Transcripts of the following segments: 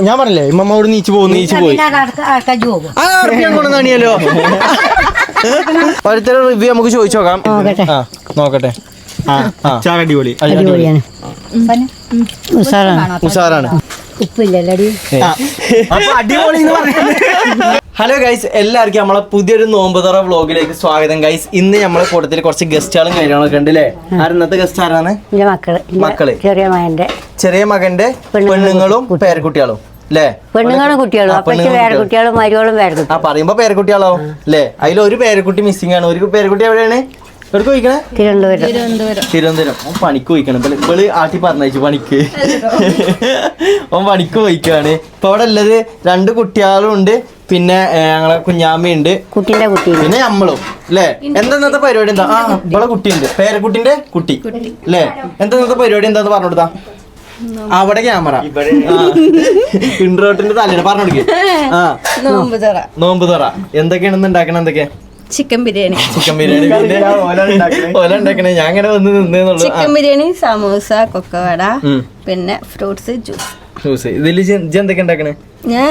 ഞാൻ പറഞ്ഞില്ലേ ഇമ്മമ്മോട് നീച്ചു പോയി കൊണ്ടുവന്നിയാലോ ഓരോരുത്തരുടെ റിവ്യൂ നമുക്ക് ചോദിച്ചു നോക്കാം. നോക്കട്ടെ. അടിപൊളി ഉഷാറാണ്. ഹലോ ഗൈസ്, എല്ലാവർക്കും നമ്മളെ പുതിയൊരു നോമ്പുതുറ വ്ളോഗിലേക്ക് സ്വാഗതം ഗൈസ്. ഇന്ന് നമ്മളെ കൂട്ടത്തിൽ കുറച്ച് ഗസ്റ്റുകളും കാര്യങ്ങളൊക്കെ ഉണ്ട് അല്ലേ? ഇന്നത്തെ ഗസ്റ്റ് ആരാണ്? മക്കള് ചെറിയ മകന്റെ പെണ്ണുങ്ങളും പേരക്കുട്ടികളും അല്ലേ? പെണ്ണുങ്ങളും കുട്ടികളും പേരക്കുട്ടികളും മരുകളും പേരക്കുട്ടി. പറയുമ്പോ പേരക്കുട്ടികളാവും അല്ലേ? അതിലൊരു പേരക്കുട്ടി മിസ്സിംഗ് ആണ്. ഒരു പേരക്കുട്ടി എവിടെയാണ്? എവിടെ പോയിക്കണേ? തിരുവനന്തപുരം. പണിക്ക് പോയിക്കണം. ഇവള് ആട്ടി പറഞ്ഞയച്ചു പണിക്ക്. ഓൻ പണിക്ക് പോയിക്കാണ്. ഇപ്പൊ അവിടെ ഉള്ളത് 2 കുട്ടികളും ഉണ്ട്, പിന്നെ ഞങ്ങളെ കുഞ്ഞാമ്മയുണ്ട്, കുട്ടിന്റെ കുട്ടി, പിന്നെ നമ്മളും അല്ലേ? എന്താ പരിപാടി? എന്താ ഇവളെ കുട്ടിയുണ്ട്, പേരക്കുട്ടിന്റെ കുട്ടി അല്ലേ? എന്താ പരിപാടി? എന്താന്ന് പറഞ്ഞു കൊടുത്താ? അവിടെ ക്യാമറ ഇൻട്രോട്ടിന്റെ തലേന്ന് പറഞ്ഞു കൊടുക്കേ. നോമ്പ് തുറ എന്തൊക്കെയാണെന്ന് ഉണ്ടാക്കണം? എന്തൊക്കെയാ? ചിക്കൻ ബിരിയാണി. ഓല ഉണ്ടാക്കണേ. ഞാൻ അങ്ങനെ വന്ന് നിന്നേന്നുള്ളൂ. ചിക്കൻ ബിരിയാണി, സമൂസ, കൊക്കവട, പിന്നെ ഫ്രൂട്ട്സ്, ജ്യൂസ്. ഇതില് എന്തൊക്കെ ഉണ്ടാക്കണേ? ഞാൻ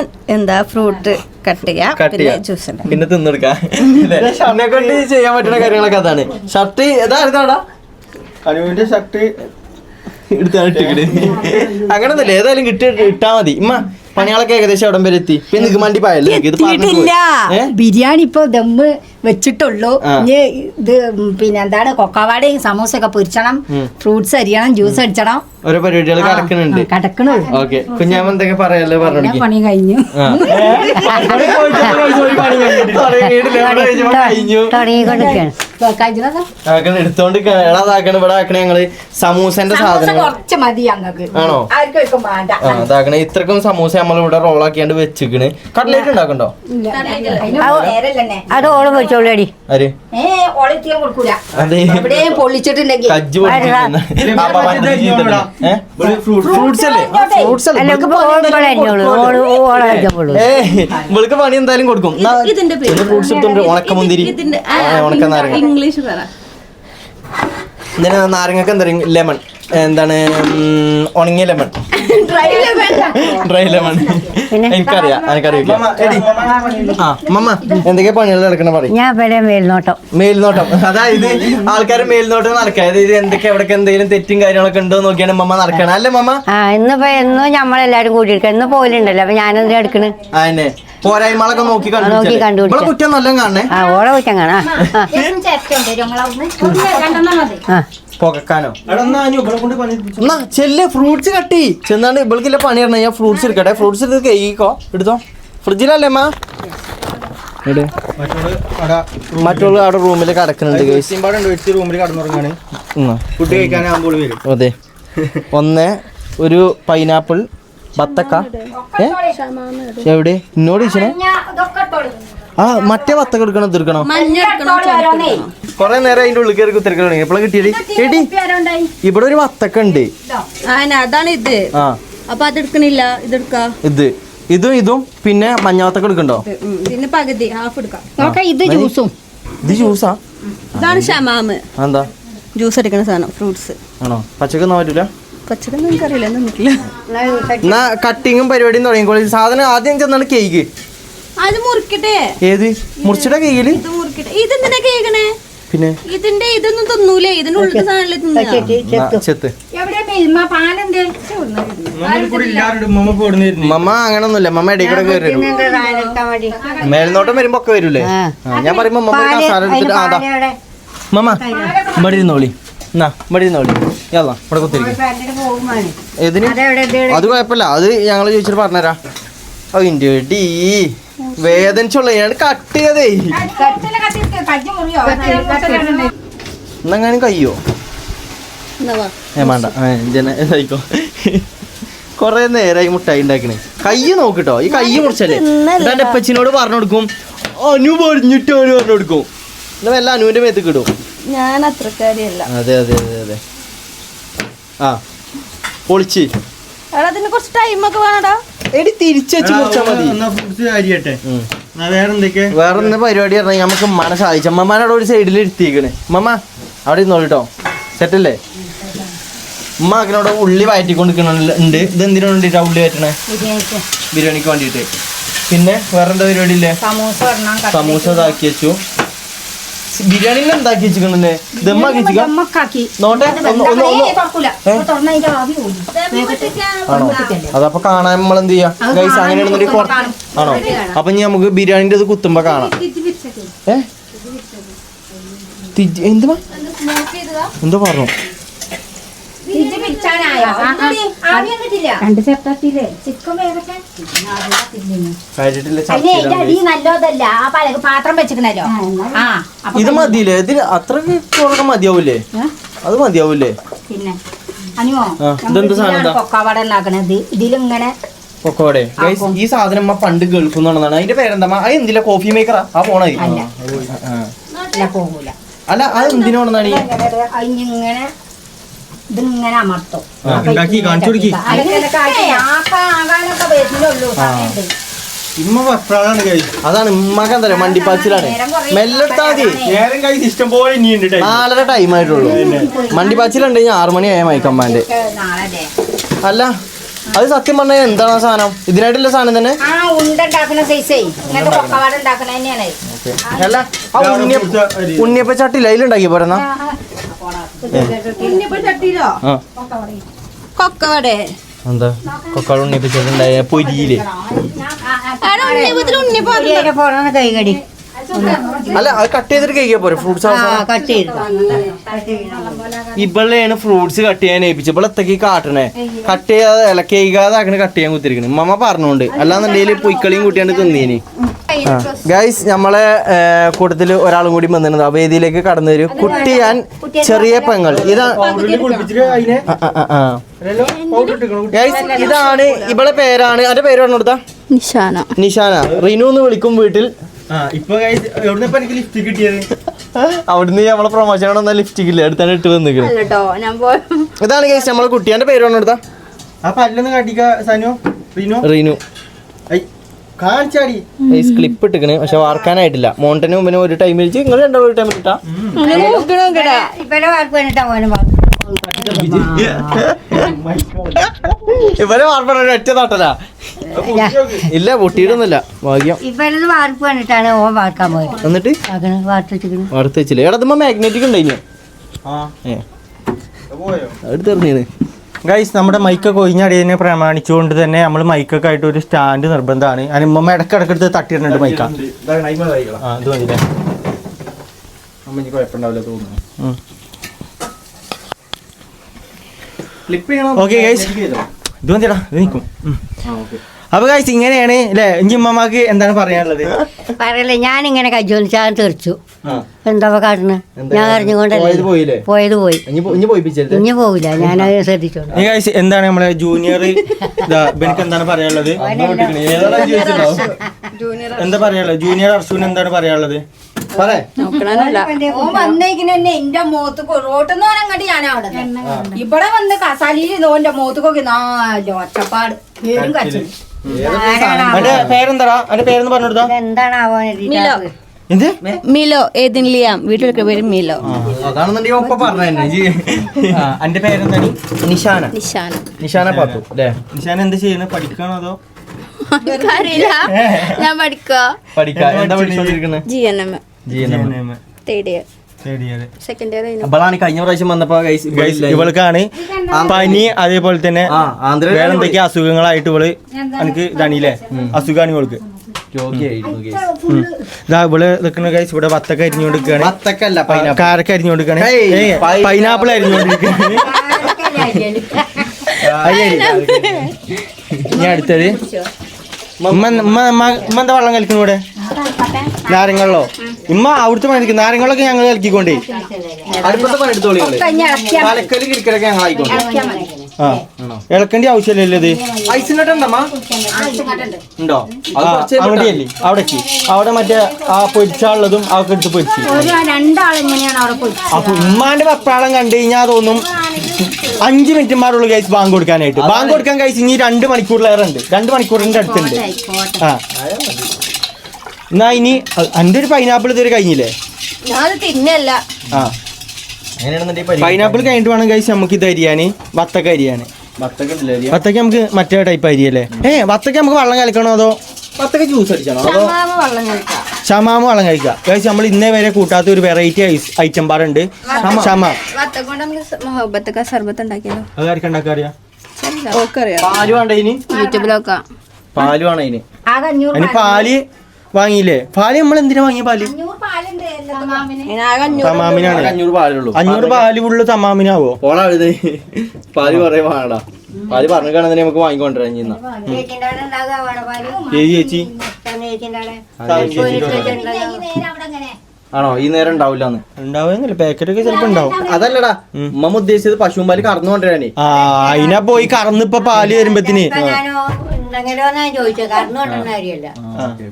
ഫ്രൂട്ട് കട്ട് ചെയ്യാം, ജ്യൂസ് പിന്നെ തിന്നെടുക്കാം. ഷർട്ടിനെ കൊണ്ട് ചെയ്യാൻ പറ്റുന്ന കാര്യങ്ങളൊക്കെ അതാണ്. ഷർട്ട് ഏതാടാ? അനുവിന്റെ ഷർട്ട് അങ്ങനൊന്നുമില്ല, ഏതായാലും ഇട്ടാ മതി. ഇമ്മ പണികളൊക്കെ ഏകദേശം അവിടം വരെ എത്തി. പിന്നെ നിക്ക് മണ്ടി പായല്ലേ? ബിരിയാണി ഇപ്പൊ ദമ്മ് വെച്ചിട്ടുള്ളൂ. ഇത് പിന്നെ എന്താണ് കൊക്കവാടയും സമൂസയൊക്കെ പൊരിച്ചണം, ഫ്രൂട്ട്സ് അരിയണം, ജ്യൂസ് അടിച്ചണം. ഓരോ പരിപാടികൾ കിടക്കണുണ്ട്. ഓക്കെ, കുഞ്ഞാമ്മ എന്തൊക്കെ പറയാല്ലേ? പറഞ്ഞു പണി കഴിഞ്ഞു. എടുത്തോണ്ട് ഇതാക്കണ ഇവിടെ ആക്കണ ഞങ്ങള് സമൂസന്റെ സാധനം ആണോ? അതാക്കണ ഇത്രക്കും സമൂസ നമ്മൾ ഇവിടെ റോളാക്കിയാണ്ട് വെച്ചിക്കണ്. കട്ട്ലേറ്റ് ഉണ്ടാക്കണ്ടോ? അത് ഓളം വെച്ചോളടി. ആര്? ഫ്രൂട്ട്സ് അല്ലേ? ഇവൾക്ക് പണി എന്തായാലും കൊടുക്കും. ഫ്രൂട്ട്സ് എടുത്തോണ്ട് ഉണക്കമുന്തിരി, ഉണക്കനാരങ്ങ, ഇംഗ്ലീഷ് പറ. നാരങ്ങക്ക് എന്താ ലെമൺ, എന്താണ് ഉണങ്ങിയ ലെമൺ, ഡ്രൈ ലെമൺ. എനിക്കറിയാം. മമ്മ എന്തൊക്കെയാ പണികൾ നടക്കണ പറയും? മേൽനോട്ടം. അതായത് ആൾക്കാര് മേൽനോട്ടം നടക്കുക. അതായത് എന്തൊക്കെ എവിടെ എന്തെങ്കിലും തെറ്റും കാര്യങ്ങളൊക്കെ ഉണ്ടോ നോക്കിയാണ് മമ്മ നടക്കണം അല്ലേ മമ്മ? ഇന്നിപ്പോ എന്നും നമ്മളെല്ലാരും കൂടിയിരിക്കും. ഇന്ന് പോലുണ്ടല്ലോ, അപ്പൊ ഞാനെന്താ എടുക്കണ്? അതന്നെ പോരായ്മകളൊക്കെ നോക്കി കണ്ടുപിടിച്ചു. കുറ്റം നല്ല കാണണേ. ഓളെ കുറ്റം കാണാ. പൊക്കാനോ? എന്നാ ചെല്ല് ഫ്രൂട്ട്സ് കട്ടി ചെന്നാണ്ട് ഇവൾക്കില്ല പണി പറഞ്ഞ ഞാൻ ഫ്രൂട്ട്സ് എടുക്കട്ടെ. ഫ്രൂട്ട്സ് എടുത്ത് കഴിക്കോ, എടുത്തോ. ഫ്രിഡ്ജിലല്ലേ അമ്മ? മറ്റുള്ള അവിടെ റൂമിൽ കിടക്കുന്നുണ്ട്. അതെ, 1 ഒരു പൈനാപ്പിൾ, ബത്തക്ക. എവിടെ എന്നോട് ചോദിച്ചേ? മറ്റേ വത്തക്ക എടുക്കണോ തീർക്കണോ? കൊറേ നേരം അതിന്റെ ഉള്ളിൽ കയറി കുത്തിരിക്കണ. എപ്പോഴാ കിട്ടിയത്? എടി ഇവിടെ ഒരു വത്തക്ക ഉണ്ട്. അതാണ് ഇത്. അപ്പൊ അതെടുക്കണില്ല, ഇതെടുക്കാം. ഇതും പിന്നെ മഞ്ഞ വത്തക്ക എടുക്കണ്ടോ? പിന്നെ പകുതി ഹാഫ് എടുക്കാം. ഇത് ജ്യൂസും. ഇത് ജ്യൂസാ? ഇതാണ് ഷമാമ്. എന്താ ജ്യൂസ് അടിക്കണ സാധനം? ഫ്രൂട്ട്സ് ആണോ? പച്ചക്കൊന്നും പറ്റൂല? പച്ചക്കൊന്നും എനിക്കറിയില്ല, നിന്നിട്ടില്ല. എന്നാ കട്ടിങ്ങും പരിപാടിയും തുടങ്ങിക്കോളി. സാധനം ആദ്യം ചെന്നാണ് കേക്ക്. അത് മുറിക്കട്ടെ. ഏത് മുറിച്ചിട്ട കേക്കില്? ഇതെന്തിനാ കേക്കണേ? പിന്നെ ഇതിന്റെ ഇതൊന്നും തിന്നൂലേ? ഇതിനുള്ളിൽ മമ്മ അങ്ങനൊന്നുമില്ല. മമ്മ ഇടയിൽ കൂടെ കയറി വരും. മേൽനോട്ടം വരുമ്പോ ഒക്കെ വരൂലേ? ഞാൻ പറയുമ്പോ മമ്മ മമ്മ ഇവിടെ ഇരുന്നോളി. എന്നാ ഇവിടെ ഇരുന്നോളി. ഇവിടെ കുത്തിരിക്കും. ഏതിന്? അത് കുഴപ്പമില്ല, അത് ഞങ്ങള് ചോദിച്ചിട്ട് പറഞ്ഞുതരാം. അതിന്റെ ഡീ വേദനിച്ചുള്ള കട്ട് ചെയ്തേ. എന്നെങ്ങാനും കയ്യോ? വേണ്ട, ജനോ കൊറേ നേരമായി മുട്ടായി ഉണ്ടാക്കണേ. കയ്യ് നോക്കിട്ടോ, ഈ കയ്യ് മുറിച്ചല്ലേ. എന്റെ അപ്പച്ചിനോട് പറഞ്ഞു കൊടുക്കും, അനു പറഞ്ഞിട്ട് അവന് പറഞ്ഞു കൊടുക്കും. എന്നാ വല്ല അനുവിന്റെ മേത്തേക്ക് ഇടും. ഞാൻ അത്രക്കാരിയല്ല. അതെ അതെ അതെ അതെ. പൊളിച്ച് അതിന് കുറച്ച് ടൈമൊക്കെ വേണടാ. എടി തിരിച്ചു വെച്ച് മുറിച്ചാൽ മതി. വേറെ എന്താ പരിപാടി പറഞ്ഞാൽ നമുക്ക് മന സാധിച്ചു. അമ്മമാനോട് ഒരു സൈഡിൽ ഇരുത്തിക്കണേ. മമ്മ അവിടെ ഇരുന്നോളൂ കേട്ടോ. സെറ്റല്ലേ? ഉമ്മ അതിനോട് ഉള്ളി വയറ്റിക്കൊണ്ടിരിക്കുന്നുണ്ട്. ഇത് എന്തിനു വേണ്ടിട്ടാ ഉള്ളി വയറ്റണേ? ബിരിയാണിക്ക് വേണ്ടിട്ട്. പിന്നെ വേറെന്താ പരിപാടി ഇല്ലേ? സമൂസ ഇതാക്കി വെച്ചു. ബിരിയാണിയിൽ എന്താക്കി വെച്ചിട്ടുണ്ടേ? ദമ്മാക്കി നോട്ടെ. ആണോ? അതപ്പൊ കാണാൻ നമ്മൾ എന്ത് ചെയ്യാ ഗൈസ്? അങ്ങനെയാണെന്നുണ്ടെങ്കിൽ ആണോ? അപ്പൊ ഇനി നമുക്ക് ബിരിയാണിന്റെ ഇത് കുത്തുമ്പോ കാണാം. എന്തോ പറഞ്ഞു? പാത്രം വെച്ചിട്ടുണ്ടല്ലോ. ഇത് മതിയില്ലേ? ഇതിന് അത്ര മതിയാവൂലേ? അത് മതിയാവൂലേ? പിന്നെ അനുമോ ഇതെന്ത് സാധനം? കൊക്കവട ഉണ്ടാക്കണത് ഇതിലിങ്ങനെ പൊക്കോടെ. ഈ സാധനം പണ്ട് ഗൾഫിൽ നിന്നാണ്. അതിന്റെ പേരെന്താ? അത് എന്തില്ല? കോഫി മേക്കറാ? ആ പോണ പോകൂല. അല്ല അത് എന്തിനാണെന്നാണ്? ഇങ്ങനെ ഇതിങ്ങനെ അമർത്തും. അതാണ് ഉമ്മക്ക് എന്താ മണ്ടിപ്പാച്ചിലാണ്. മെല്ലെടുത്താ മതി. ഇഷ്ടം പോലെ 4:30 ടൈം ആയിട്ടുള്ളൂ. മണ്ടിപ്പാച്ചിലുണ്ടെങ്കിൽ 6 മണിയായ മൈക്കമ്മാന്റെ. അല്ല അത് സത്യം പറഞ്ഞാൽ എന്താണ് ആ സാധനം? ഇതിനായിട്ടുള്ള സാധനം തന്നെ. അല്ല ഉണ്ണിയപ്പ ചട്ടിയില്ല അതിലുണ്ടാക്കി പോരെന്നാ? എന്താ കൊക്കാട് ഉണ്ണിയപ്പ ചട്ടിണ്ടായ പൊരിയില്ലേ? കൈകടി അല്ല അത് കട്ട് ചെയ്തിട്ട് കഴിക്കാൻ പോരെ? ഫ്രൂട്ട്സ് കട്ട് ചെയ്ത് ഇവളെയാണ് ഫ്രൂട്ട്സ് കട്ട് ചെയ്യാൻ ഏൽപ്പിച്ചത്. ഇപ്പോൾ എത്തേക്ക് കാട്ടണേ കട്ട് ചെയ്യാതെ ഇലക്കേക്കാതെ കട്ട് ചെയ്യാൻ കുത്തിരിക്കണ്. മമ്മ പറഞ്ഞോണ്ട് അല്ലാന്നുണ്ടെങ്കിൽ പൊയ്ക്കളിയും കൂട്ടിയാണ്ട് തിന്നീനി. ഗൈസ് നമ്മളെ കൂട്ടത്തിൽ ഒരാളും കൂടി വന്നിരുന്നത്. ആ വേദിയിലേക്ക് കടന്നു വരും. കുട്ടി ഞാൻ ചെറിയ പെങ്ങൾ. ഇതാണ് ഇവളെ പേരാണ്. അതിന്റെ പേര് പറഞ്ഞു കൊടുത്താ നിഷാന. റിനു എന്ന് വിളിക്കും വീട്ടിൽ. അവിടുന്ന് നമ്മളെ പ്രൊമോഷൻ ലിപ്സ്റ്റിക് ഇല്ല അടുത്താണ് ഇട്ട് വന്നിരിക്കുന്നത്. ഇതാണ് ഗൈസ് നമ്മളെ കുട്ടിയാന്റെ പേര് പറഞ്ഞു കൊടുത്താ റീനു. ക്ലിപ്പ് ഇട്ടിക്കണ് പക്ഷെ വാർക്കാനായിട്ടില്ല. മോണ്ടന് മുമ്പിന് ഒരു ടൈം വിളിച്ച് നിങ്ങൾ രണ്ടോ ഒരു ടൈം ഇട്ടാ ഇവരെ വാർപ്പ ഒറ്റ തട്ടല ഇല്ല പൊട്ടിയിട്ടൊന്നുമില്ല. ഭാഗ്യം. ഇവരത് വാർപ്പ് കണ്ടിട്ടാണ് ഓൻ വാർക്കാൻ പോയത്. എന്നിട്ട് വാർത്ത് വെച്ചില്ലേ? എടത്തുമ്പോ മാഗ്നറ്റിക് ഉണ്ടായിന് അടുത്തെറിഞ്ഞീന്ന്. ഗൈസ് നമ്മുടെ മൈക്കൊക്കെ ഒഴിഞ്ഞടിയതിനെ പ്രമാണിച്ചുകൊണ്ട് തന്നെ നമ്മൾ മൈക്കൊക്കെ ആയിട്ട് ഒരു സ്റ്റാൻഡ് നിർബന്ധമാണ്. അതിന് ഉമ്മ ഇടക്കിടക്കെടുത്ത് തട്ടിയിട്ടുണ്ട് മൈക്ക. ഇത് മതില്ലേ? ഓക്കെ ഗൈസ് ഇത് മതിയടാ. ഇത് നിൽക്കും. അപ്പൊ ഗൈസ് ഇങ്ങനെയാണ് അല്ലേ? ഇനി ഉമ്മമാക്ക് എന്താണ് പറയാനുള്ളത്? പറയല്ലേ ഞാനിങ്ങനെ കജ്ജോലിച്ചാൽ തെറിച്ചു. എന്താ കാട്ടണ്? ഞാൻ അറിഞ്ഞുകൊണ്ടല്ലേ പോയത് പോയി. ഇനി പോവില്ല. ഞാനത് ശ്രദ്ധിച്ചോളൂ. ഗൈസ് എന്താണ് നമ്മളെ ജൂനിയർ ഇവനക്ക് എന്താണ് പറയാനുള്ളത്? എന്താ പറയാനുള്ളത്? ജൂനിയർ അർഷുവിന് എന്താണ് പറയാനുള്ളത്? എന്റെ മോത്ത് റോട്ടെന്ന് പറഞ്ഞങ്ങോട്ട് ഞാനവിടെ ഇവിടെ വന്ന് കസാലിയിൽ ഓന്റെ മോത്തുകൊക്കെ നാലോ ഒച്ചപ്പാട് പേരും കച്ചു. പേരെന്താ? അതിന്റെ പേരെന്ന് പറഞ്ഞു കൊടുത്താ എന്താണാവോ? എന്ത് മിലോ ഏതിൻ ലിയാം വീട്ടിലൊക്കെ പേര് മിലോ. അതാണെന്നുണ്ടെങ്കിൽ ഒപ്പം പറഞ്ഞു. എന്റെ പേരെന്താണ്? നിഷാന. നിഷാന പാത്തു അല്ലേ? നിഷാന എന്ത് ചെയ്യണ? പഠിക്കണോ അതോ? അറിയില്ല. ഞാൻ പഠിക്കാ. എന്താ പഠിച്ചോണ്ടിരിക്കുന്നത്? GNM third year second year. അപ്പോഴാണ് കഴിഞ്ഞ പ്രാവശ്യം വന്നപ്പോ ഇവൾക്കാണ് പനി അതേപോലെ തന്നെ വേറെ എന്തൊക്കെ അസുഖങ്ങളായിട്ട് ഇവള് എനിക്ക് ഇതാണില്ലേ അസുഖമാണ് ഇവൾക്ക്. ഇവള് നിൽക്കുന്ന ഗൈസ് ഇവിടെ വത്തക്ക അരിഞ്ഞുകൊണ്ടിരിക്കുകയാണ്. കാരക്ക അരിഞ്ഞുകൊണ്ടിരിക്കുകയാണ്. പൈനാപ്പിൾ അരിഞ്ഞുകൊണ്ടിരിക്കുകയാണ്. ഇനി അടുത്തത് ഉമ്മ എന്താ വെള്ളം കളിക്കുന്നു ഇവിടെ? നാരങ്ങളോ? ഉമ്മ അവിടുത്തെ പണിക്ക് നാരങ്ങളൊക്കെ ഞങ്ങൾ കളിക്കൊണ്ടേ അടുപ്പത്തെ പണി എടുത്തോളി. തലക്കല് കിടക്കലൊക്കെ ഞങ്ങൾ ആയിക്കോട്ടെ. ആ ഇളക്കേണ്ട ആവശ്യമില്ലല്ലോ ഇത്. ഉണ്ടോ? അവിടെയല്ലേ? അവിടേക്ക് അവിടെ മറ്റേ ആ പൊരിച്ചാളുള്ളതും അതൊക്കെ എടുത്ത് പൊരിച്ചു. അപ്പൊ ഉമ്മാന്റെ പപ്പാളം കണ്ടു കഴിഞ്ഞാൽ തോന്നും 5 മിനിറ്റുമാരുള്ളൂ ഗൈസ് ബാങ്ക് കൊടുക്കാനായിട്ട്. ബാങ്ക് കൊടുക്കാൻ ഗൈസ് ഇനി 2 മണിക്കൂറിലേറെ ഉണ്ട്. 2 മണിക്കൂറിന്റെ അടുത്തുണ്ട്. ആ എന്നാ ഇനി എന്റെ ഒരു പൈനാപ്പിൾ ഇതുവരെ കഴിഞ്ഞില്ലേ? തിന്നല്ല. ആ പൈനാപ്പിൾ കഴിഞ്ഞിട്ട് വേണം ഗൈസ് നമുക്ക് ഇത് അരിയാന് വത്തക്ക അരിയാന്. വത്തക്ക നമുക്ക് മറ്റേ ടൈപ്പ് അരിയല്ലേ? വത്തക്ക നമുക്ക് വെള്ളം കലക്കണോ അതോ വത്തക്ക ജ്യൂസ് അടിച്ചാണോ അതോ വെള്ളം കഴിക്കാം. ഷമാമ വെള്ളം കഴിക്കുക ഗൈസ്. നമ്മൾ ഇന്നേ വരെ കൂട്ടാത്ത ഒരു വെറൈറ്റി ഐറ്റം പാടുണ്ട് ഷമാം. വത്തക്ക കൊണ്ട് നമുക്ക് മുഹബത്തൊക്കെ സർബത്ത് ഉണ്ടാക്കിയാലോ? അത് ആർക്കും ഉണ്ടാക്കാൻ അറിയാം? ഓക്കറിയാം. പാല് വേണ്ട ഇതിന്? യൂട്യൂബിലൊക്കെ പാല് വേണം ഇതിന്. ആകെ 500 അതിന് പാല് വാങ്ങിയില്ലേ? പാല് നമ്മൾ എന്തിനാ വാങ്ങിയ പാല്? തമാമിനാണ്. 500 പാലുള്ളൂ. 500 പാല് ഫുള്ള് തമാമിനാവോ? ഓളാ എഴുതി പാല് കുറേ വേണടാ. പാല് പറഞ്ഞിട്ടാണെന്ന് നമുക്ക് വാങ്ങിക്കൊണ്ടിരാൻ ചെയ്യുന്ന ചേച്ചിൻ്റെ അവിടെ ഉണ്ടാകുക വടപാല് ചേച്ചി ചേച്ചിൻ്റെ അവിടെ ആണോ? ഈ നേരം ഉണ്ടാവില്ലാന്ന് ഉണ്ടാവുന്നില്ല. പാക്കറ്റൊക്കെ ചിലപ്പോ ഉണ്ടാവും. അതല്ലടാ ഉമ്മ ഉദ്ദേശിച്ചത് പശുവും പാല് കറന്നുകൊണ്ടിരാനേ. അതിനാ പോയി കറന്നിപ്പോ പാല് വരുമ്പത്തിന് ഞാനോ ഉണ്ടെങ്കിലോന്നാ ചോദിച്ചത് കറന്നു കൊണ്ടുവന്ന കാര്യമല്ല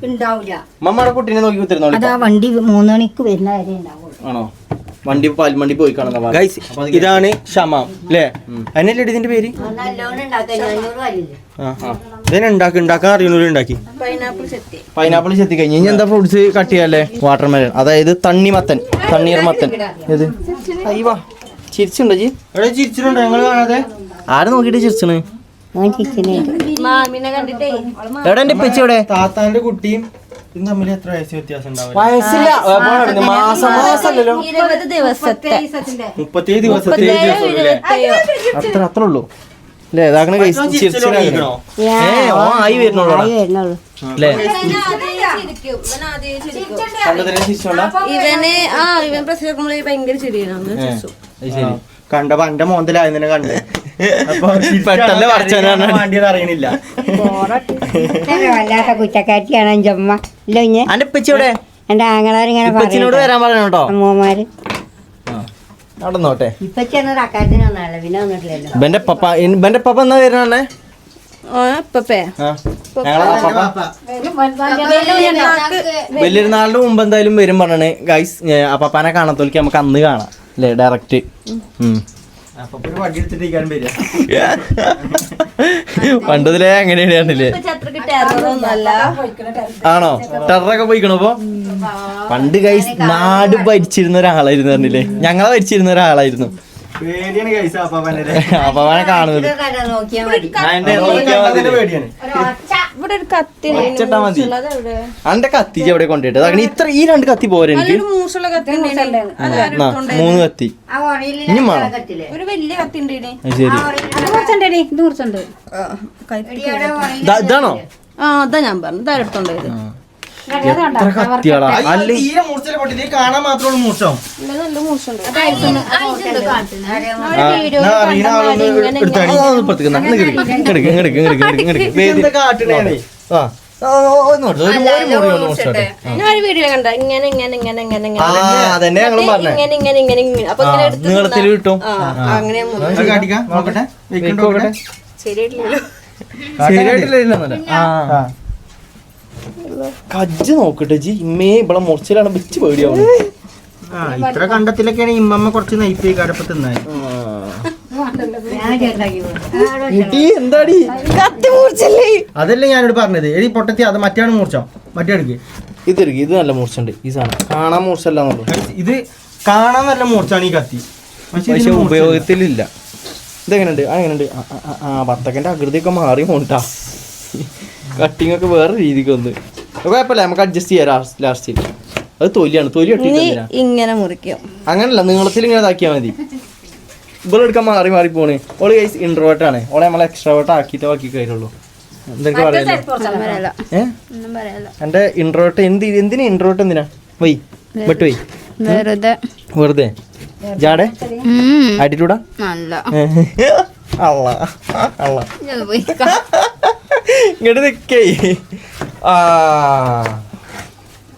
ഉണ്ടാവില്ല. ഉമ്മമ്മയുടെ കുട്ടീനെ നോക്കി കുത്തിരുന്നോളൂ. അതാ വണ്ടി 3 മണിക്ക് വരുന്ന വരെ ഉണ്ടാവുള്ളൂ. ആണോ? വണ്ടി പാൽമണ്ടി പോയി കാണുന്ന ഗൈസ് ഇതാണ് ഷമാം അല്ലേ? അതിനല്ലേ ഇതിന്റെ പേര്? നല്ലോണം ഉണ്ടാക്കാൻ 500 പാലില്ലേ ഇതിനെ ഉണ്ടാക്കാൻ അറിയുന്നവര് ഉണ്ടാക്കി. പൈനാപ്പിൾ ചെത്തി കഴിഞ്ഞ് ഇനി എന്താ ഫ്രൂട്ട്സ് കട്ട് ചെയ്യാല്ലേ? വാട്ടർമെലൺ, അതായത് തണ്ണിമത്തൻ, തണ്ണീർമത്തൻ. ഇത് അയ്യവാ ചിരിച്ചുണ്ടോ ജി? എവിടെ ചിരിച്ചിട്ടുണ്ടോ ഞങ്ങള് കാണാതെ? ആരെ നോക്കിട്ട് ചിരിച്ചണ്? മാമിനെ കണ്ടിട്ടേ എവിടെ എന്റെ പെച്ച് എവിടെ? താത്താന്റെ കുട്ടിയും ഇതും തമ്മിൽ എത്ര വയസ്സ് വ്യത്യാസം ഉണ്ടാവും? വയസ്സില്ല, മാസമല്ലല്ലോ. 20 ദിവസത്തെ 37 ദിവസത്തെ അത്ര ഉള്ളൂ അല്ലേ? ഇതാക്കണ ആയി വരുന്നുള്ളൂ അല്ലേ? ഇവൻ പ്രശ്നം ഭയങ്കര ശരിയാണ്. കണ്ടപ്പോ എന്റെ മോന്തലായി തന്നെ കണ്ടേ. അപ്പൊ പെട്ടെന്ന് പറിച്ചാനാണ് വേണ്ടിയത് അറിയണില്ല. വല്ലാത്ത കുറ്റക്കാറ്റിയാണ് എൻ്റെ അമ്മ ഇല്ല കുഞ്ഞ്. എന്റെ പെച്ച് എവിടെ? എൻ്റെ ആങ്ങളാരിങ്ങനെ പെച്ചിനോട് വരാൻ പറഞ്ഞു കേട്ടോ. അമ്മമാര് നടന്നോട്ടെ. ഇപ്പച്ചെന്നത് അക്കാര്യത്തിന് വന്നാണല്ലോ, പിന്നെ വന്നിട്ടില്ലല്ലോ. ഇവന്റെ പപ്പ എന്നാ വരുന്നേ? വലിയൊരുനാളിന്റെ മുമ്പ് എന്തായാലും വരും പറഞ്ഞേ ഗൈസ്. അപ്പാനെ കാണത്തോലിക്ക് നമുക്ക് അന്ന് കാണാം അല്ലേ? ഡയറക്റ്റ് പണ്ടതിലേ അങ്ങനെയാണല്ലേ? ആണോ? ടെററൊക്കെ പോയിക്കണോ? ഇപ്പൊ പണ്ട് ഗൈസ് നാട് ഭരിച്ചിരുന്ന ഒരാളായിരുന്നു പറഞ്ഞില്ലേ? ഞങ്ങളെ ഭരിച്ചിരുന്ന ഒരാളായിരുന്നു. അപ്പാനെ കാണുന്നത് നോക്കിയാൽ മതി. അന്റെ കത്തി എവിടെ കൊണ്ടിട്ട് ഇത്ര ഈ 2 കത്തി പോരെ എനിക്ക്? 3 കത്തി ആ ഓറയില് ഇനി വേണം. കത്തില്ലേ? ഒരു വലിയ കത്തി ഉണ്ട് ശരി. ഇതാണോ? അതാ ഞാൻ പറഞ്ഞു. ഇതാ എടുത്തോണ്ട് പോയത്. എത്ര കത്തിയാളാ? അല്ല കാണാൻ മാത്രമുള്ള മൂർച്ചം. നല്ല മൂർച്ചുണ്ട്. ഞാൻ ഒരു വീഡിയോ കണ്ട ഇങ്ങനെ ഇങ്ങനെ ഇങ്ങനെ ഇങ്ങനെ അതന്നെ ഞങ്ങളും പറഞ്ഞേ. ഇങ്ങനെ ഇങ്ങനെ ഇങ്ങനെ ഇങ്ങനെ അപ്പൊ ഇങ്ങനെ എടുത്ത് നീളത്തിൽ കിട്ടും. അങ്ങനെ നോക്കട്ടെ ശരിയായിട്ടില്ല. കജ്ജ് നോക്കട്ടെ ജി. ഇമ്മേ ഇവിടെ മുറിച്ചിലാണ് വെച്ച് പേടിയാവും. ഇത്ര കണ്ടത്തിലൊക്കെയാണ് ഇമ്മമ്മ കുറച്ച് നൈറ്റ് കാരപ്പ തിന്നായി. എന്താടി കത്തി മൂർച്ചല്ലേ? അതല്ലേ ഞാനോട് പറഞ്ഞത്. എടി പൊട്ടത്തി അത് മറ്റാണ് മൂർച്ചം. മറ്റേ എടുക്ക്. ഇതെടുക്ക്. ഇത് നല്ല മൂർച്ചുണ്ട്. ഈ സാധനം കാണാൻ മൂർച്ചല്ലാന്നുള്ളൂ. ഇത് കാണാൻ നല്ല മൂർച്ചാണ് ഈ കത്തി, പക്ഷെ ഉപയോഗത്തിലില്ല. ഇതെങ്ങനെയുണ്ട്? അങ്ങനെയുണ്ട്. വത്തക്കന്റെ ആകൃതിയൊക്കെ മാറി പോണ്ടാ. കട്ടിങ് ഒക്കെ വേറെ രീതിക്ക് വന്ന് കുഴപ്പമില്ല, നമുക്ക് അഡ്ജസ്റ്റ് ചെയ്യാം ലാസ്റ്റ്. അത് തൊലിയാണ്. തൊലി കട്ടിട്ട് ഇങ്ങനെ മുറിക്കും. അങ്ങനല്ല, നീളത്തിൽ ഇങ്ങനെ ഇതാക്കിയാൽ മതി. ഇവിടെ എടുക്കാൻ മാറി മാറി പോണ്. ഓള് ഗൈസ് ഇൻട്രോവേർട്ട് ആണ്. ഓളെ നമ്മളെ എക്സ്ട്രോവേർട്ട് ആക്കിയിട്ട് ബാക്കി കാര്യമുള്ളൂ. എന്തൊക്കെ പറയാലോ? എന്റെ ഇൻട്രോവേർട്ട് എന്തിനാ ഇൻട്രോവേർട്ട് എന്തിനാ? വൈ ബട്ട് വൈ വെറുതെ ജാടെ ആറ്റിറ്റ്യൂഡാ? അള്ള അള്ള ഇങ്ങോട്ട് നിക്കേ.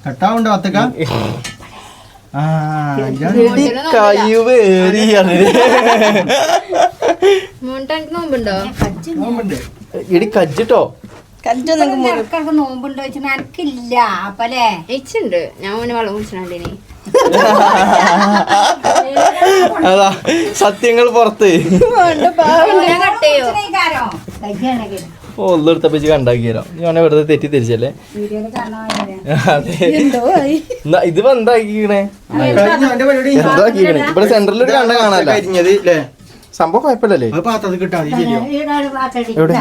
കട്ടാവുണ്ടോ വത്തക്ക? ഇടി കജ്ജിട്ടോ. നോമ്പുണ്ടോ വെച്ചാൽ എനിക്കില്ല. അപ്പല്ലേ ഇച്ചുണ്ട്. ഞാൻ വെള്ളം കുടിച്ചിട്ടുണ്ടേ. അതാ സത്യങ്ങൾ പുറത്ത്. ഒന്നെടുത്തപ്പോ കണ്ടാക്കി തരാം ഞാൻ വെറുതെ തെറ്റി തിരിച്ചല്ലേ. അതെ ഇതിപ്പോ എന്താക്കിക്കണേ എന്താക്കിക്കണേ ഇവിടെ സെന്ററിൽ ഒരു കണ്ട കാണാല്ലേ സംഭവം കുഴപ്പമില്ലല്ലേ. എവിടെ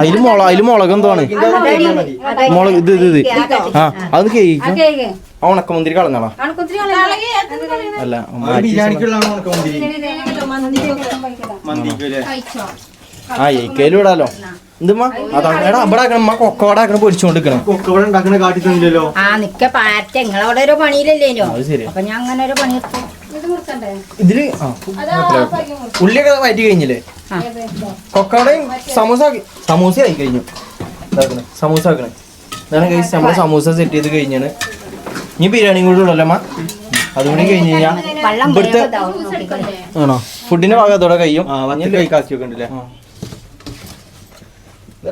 അതില് മുളക് എന്താണ് മുളക് ഇത് ആ അത് കേക്കും ഉണക്കമുന്തിരി കളഞ്ഞാളാ അല്ല ആ ഏക്കയിലും ഇടാലോ. എന്തുമ്മാ അതാണ് എടാ ഇവിടെ ആക്കണം കൊക്കവട ആക്കണം പൊരിച്ചോണ്ടിരിക്കണം. കൊക്കവട ഉണ്ടാക്കണ കാട്ടി തന്നില്ലല്ലോ. ആ നിക്ക പാറ്റ നിങ്ങളവിടെ ഒരു പണിയിലല്ലേനോ. അത് ശരി. അപ്പൊ ഞാൻ അങ്ങനെ ഒരു പണി ഇതില് ഉള്ളിയൊക്കെ വയറ്റി കഴിഞ്ഞില്ലേ. കൊക്കവടയും സമൂസ ആയി കഴിഞ്ഞു. സമൂസ ആക്കണേ ഇതാണ് കഴിച്ച് നമ്മള് സമൂസ സെറ്റ് ചെയ്ത് കഴിഞ്ഞാണ്. ഇനി ബിരിയാണിയും കൂടി ഉള്ളല്ലോ അമ്മ. അതുകൂടി കഴിഞ്ഞ് കഴിഞ്ഞാൽ ഇവിടുത്തെ ആണോ ഫുഡിന്റെ ഭാഗം അതോടെ കഴിയും. കൈക്കാക്കി വെക്കണ്ടല്ലേ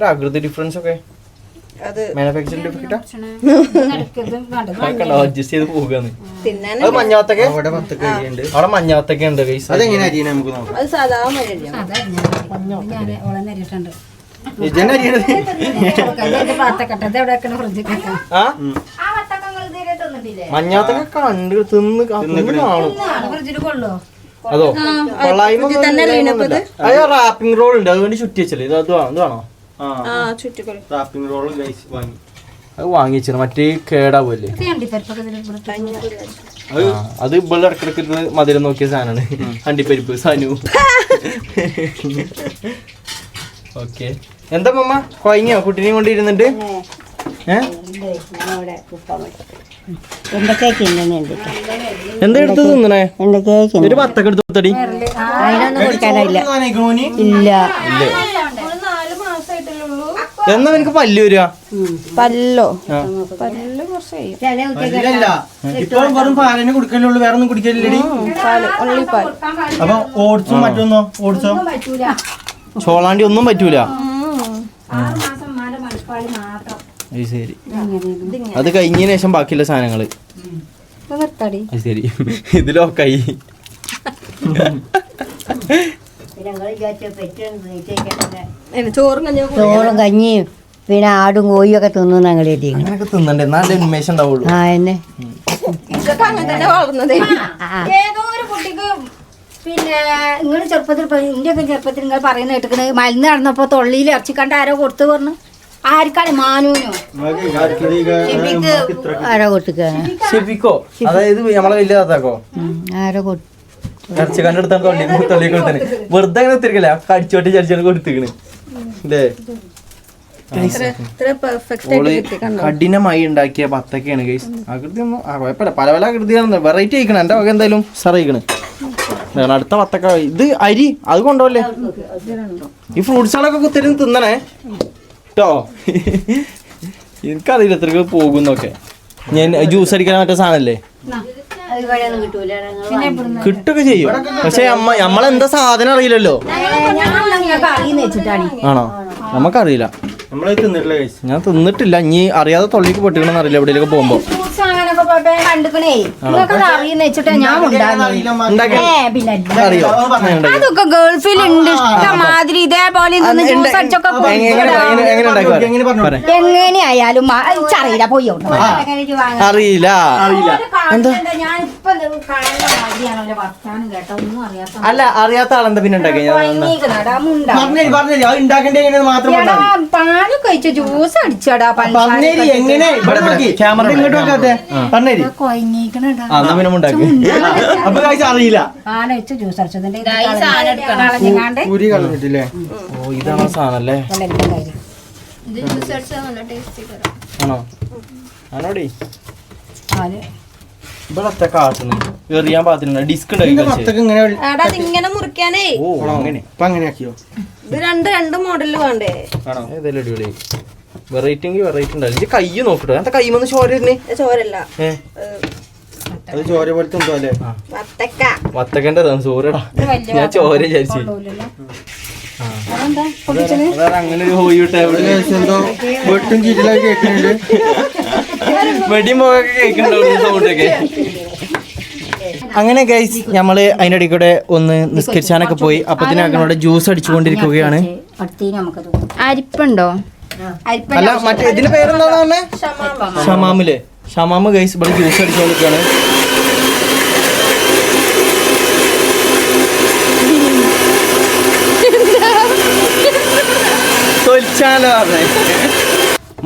ആകൃതി ഡിഫറൻസ് ഒക്കെ മാനുഫാക്ചറിംഗ് അഡ്ജസ്റ്റ് ചെയ്ത് പോകാന്ന്. അത് മഞ്ഞാത്തൊക്കെ അവിടെ മഞ്ഞാത്തൊക്കെ ഉണ്ട് കൈസ്. അതെങ്ങനെ അരിയണേ നമുക്ക് നോക്കാം. അത് സാധാരണ അരിയാണ്. മഞ്ഞാത്തൊക്കെ കണ്ട് തിന്ന് കാണും. അതോ അയ്യോ റാപ്പിംഗ് റോൾ ഉണ്ട് അതുകൊണ്ട് ചുറ്റി വെച്ചല്ലേ. ഇത് വേണോ റാപ്പിംഗ് റോൾ വാങ്ങി അത് വാങ്ങിച്ചു മറ്റേ കേടാവല്ലേ. അത് ഇവിടെ ഇടക്കിടക്ക് മധുരം നോക്കിയ സാധനമാണ് അണ്ടിപ്പരിപ്പ് സനു. ഓക്കെ എന്താ മമ്മ കൊയങ്ങിയോ കുട്ടീനെയും കൊണ്ടിരുന്നിട്ട്? എന്താ എടുത്ത് തിന്നണേ? ഒരു പത്തൊക്കെ എടുത്ത് കൊടുത്തടി. ഇല്ല എന്നാ നിനക്ക് പല്ല് വരിക? പല്ലോ ഇപ്പോഴും വെറും പാലിനെ കുടിക്കലുള്ളൂ വേറെ ഒന്നും കുടിക്കലില്ലടി. ഉള്ളിപ്പാൽ. അപ്പൊ ഓട്സും മറ്റൊന്നോ ഓട്സോ ചോളാണ്ടി ഒന്നും പറ്റൂല. ശരി അത് കഴിഞ്ഞതിന് ശേഷം ബാക്കിയുള്ള സാധനങ്ങള് ശരി ഇതിലൊക്കായി. ചോറും കഞ്ഞിയും പിന്നെ ആടും കോഴിയും ഒക്കെ തിന്നു ഞങ്ങൾ അങ്ങനെയൊക്കെ തിന്നണ്ടേ എന്നാലേ ഉന്മേഷം ഉണ്ടാവുള്ളൂ. ആ എന്നെ അങ്ങനെ തന്നെ വളർന്നതേ. ഏതോ ഒരു കുട്ടിക്ക് പിന്നെ നിങ്ങൾ ചെറുപ്പത്തിൽ ഇന്ത്യ ഒക്കെ ചെറുപ്പത്തിൽ നിങ്ങൾ പറയുന്ന കേട്ടിക്കണ് മരുന്ന് നടന്നപ്പോ തൊള്ളിയിൽ ഇറച്ചിക്കണ്ട ആരോ കൊടുത്തു പറഞ്ഞു. ആർക്കാണ് മാനൂനോ ആരോ കൊടുക്ക ഷെഫിക്കോ അതായത് നമ്മളെ വലിയ താത്താക്കോ ആരോ കൊടുത്തു ഇറച്ചി കണ്ടെടുത്താൻ തൊള്ളി കൊടുത്തേ വെറുതെ അങ്ങനെ തിരിക്കല കടിച്ചോട്ടി ചരിച്ചാണ് കൊടുത്തിക്കണ് അല്ലേ. കഠിനമായി ഉണ്ടാക്കിയ ബത്തക്കയാണ് ഗൈസ്. ആകൃതി ഒന്നും കുഴപ്പമില്ല പല പല ആകൃതിയാണ് വെറൈറ്റി ആയിക്കണം. എന്റെ വക എന്തായാലും സാറായിക്കണ്. അടുത്ത ബത്തക്ക ഇത് അരി അത് കൊണ്ടോല്ലേ. ഈ ഫ്രൂട്ട്സുകളൊക്കെ കുത്തിരി തിന്നണേ കേട്ടോ. എനിക്കറിയില്ല എത്രക്ക് പോകുന്നൊക്കെ. ഞാൻ ജ്യൂസ് അടിക്കാൻ മറ്റേ സാധനല്ലേ കിട്ടൊക്കെ ചെയ്യും. പക്ഷെ നമ്മളെന്താ സാധനം അറിയില്ലല്ലോ. ആണോ നമുക്കറിയില്ല. ഞാൻ തിന്നിട്ടില്ല. ഇനി അറിയാതെ തൊള്ളിക്ക് പൊട്ടിക്കണമെന്ന് അറിയില്ല എവിടെയൊക്കെ പോകുമ്പോ. അതൊക്കെ ഗൾഫിലുണ്ട് ഇഷ്ടമാതിരി ഇതേപോലെ എങ്ങനെയായാലും അറിയില്ല പോയി അറിയില്ല. അല്ല അറിയാത്ത ആളെന്താ പിന്നെ പാല് കഴിച്ച ജ്യൂസ് അടിച്ചടാ എങ്ങനെ അറിയില്ല. പാല് വെച്ച് ജ്യൂസ് അടിച്ചതിന്റെ ഇതാണ് സാധനല്ലേ. ആണോ ആണോടി ഇവിടെ കാട്ടുന്നു എറിയാൻ പാത്തില്ല ഡിസ്ക് ഇങ്ങനെ മുറിക്കാനേ. ഓ അങ്ങനെ അങ്ങനെയാക്കിയോ? ഇത് രണ്ട് മോഡല് വേണ്ടേ? ഏതായാലും അടിപൊളി വെറൈറ്റി വെറൈറ്റി ഉണ്ടാവില്ല. ഇത് കൈ നോക്കട്ടോ. എന്താ കൈ വന്ന് ചോര ചോരല്ല അത് ചോര പോലത്തെ എന്തോ അല്ലേ വത്തക്കൻ്റെ ചോരടാ. ഞാൻ ചോര വിചാരിച്ചു. അങ്ങനെ ഒരു ഹോയി എന്തോ വെട്ടും ചീറ്റിലൊക്കെ കേൾക്കുന്നുണ്ട്. വെടിയും പോകൊക്കെ കേൾക്കുന്നുണ്ടോ സൗണ്ടൊക്കെ. അങ്ങനെ ഗൈസ് നമ്മള് അതിന്റെ ഇടയിൽ കൂടെ ഒന്ന് നിസ്കരിച്ചാനൊക്കെ പോയി. അപ്പത്തിനവിടെ ജ്യൂസ് അടിച്ചുകൊണ്ടിരിക്കുകയാണ്. അരിപ്പുണ്ടോ? അല്ല മറ്റേ ഇതിന്റെ പേരെന്താന്ന് പറഞ്ഞേ? ഷമാമില്. ഷമാമ് ഗൈസ് ഇവിടെ ജ്യൂസ് അടിച്ചുകൊണ്ടിരിക്കുകയാണ്.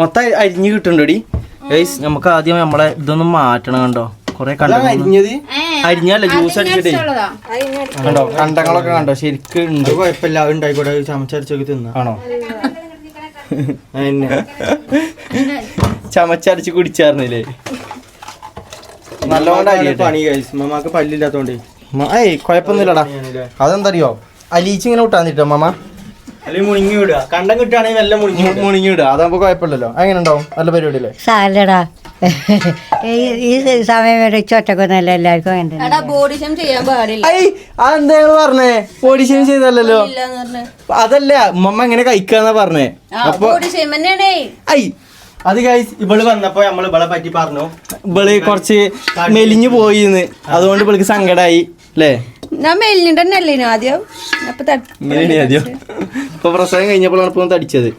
മൊത്തം അരിഞ്ഞ് കിട്ടുന്നുണ്ടോടി ഗൈസ്. നമുക്ക് ആദ്യം നമ്മളെ ഇതൊന്നും മാറ്റണം. കണ്ടോ കൊറേ അരിഞ്ഞത് അരിഞ്ഞല്ല ജ്യൂസ് അടിച്ചിട്ടേ കണ്ടോ കണ്ടങ്ങളൊക്കെ കണ്ടോ ശരിക്കും ഉണ്ട്. കുഴപ്പമില്ല ഉണ്ടായിക്കോട്ടെ ചമച്ചരച്ചൊക്കെ തിന്ന ആണോ? ചമച്ചരച്ച് കുടിച്ചായിരുന്നില്ലേ? നല്ലോണം പണി ഗൈസ്. മമ്മക്ക് പല്ലില്ലാത്തോണ്ട് ഏയ് കുഴപ്പമൊന്നുമില്ലടാ. അതെന്താ അറിയോ അലീച്ച് ഇങ്ങനെ വിട്ടാന്നിട്ടോ മമ്മ. അല്ലെങ്കിൽ മുണിങ്ങി വിടുക. കണ്ടം കിട്ടുകയാണെങ്കിൽ നല്ല മുണിങ്ങി വിടുക. അതാകുമ്പോ കുഴപ്പമില്ലല്ലോ. അങ്ങനെ ഉണ്ടാവും നല്ല പരിപാടിയല്ലേ? സാലടാ ഈ സമയം വരെ ഒറ്റക്കൊന്നല്ല എല്ലാവർക്കും അങ്ങനെ ബോഡി ഷേം ചെയ്യാൻ പാടില്ല. അതെന്താ പറഞ്ഞേ? ബോഡി ഷേം ചെയ്തല്ലോ. അതല്ല മമ്മ എങ്ങനെ കഴിക്കാന്നാ പറഞ്ഞേ. അപ്പൊ ഐ അത് ഗൈസ് ഇവള് വന്നപ്പോ നമ്മള് ഇവളെ പറ്റി പറഞ്ഞു. ഇവള് കുറച്ച് മെലിഞ്ഞു പോയിന്ന്. അതുകൊണ്ട് ഇവൾക്ക് സങ്കടായി അല്ലേ? ഞാൻ മെലിഞ്ഞിട്ടല്ലേ ആദ്യം. ആദ്യം ഇപ്പൊ പ്രസവം കഴിഞ്ഞപ്പോഴാണ് ഇപ്പൊ തടിച്ചത്.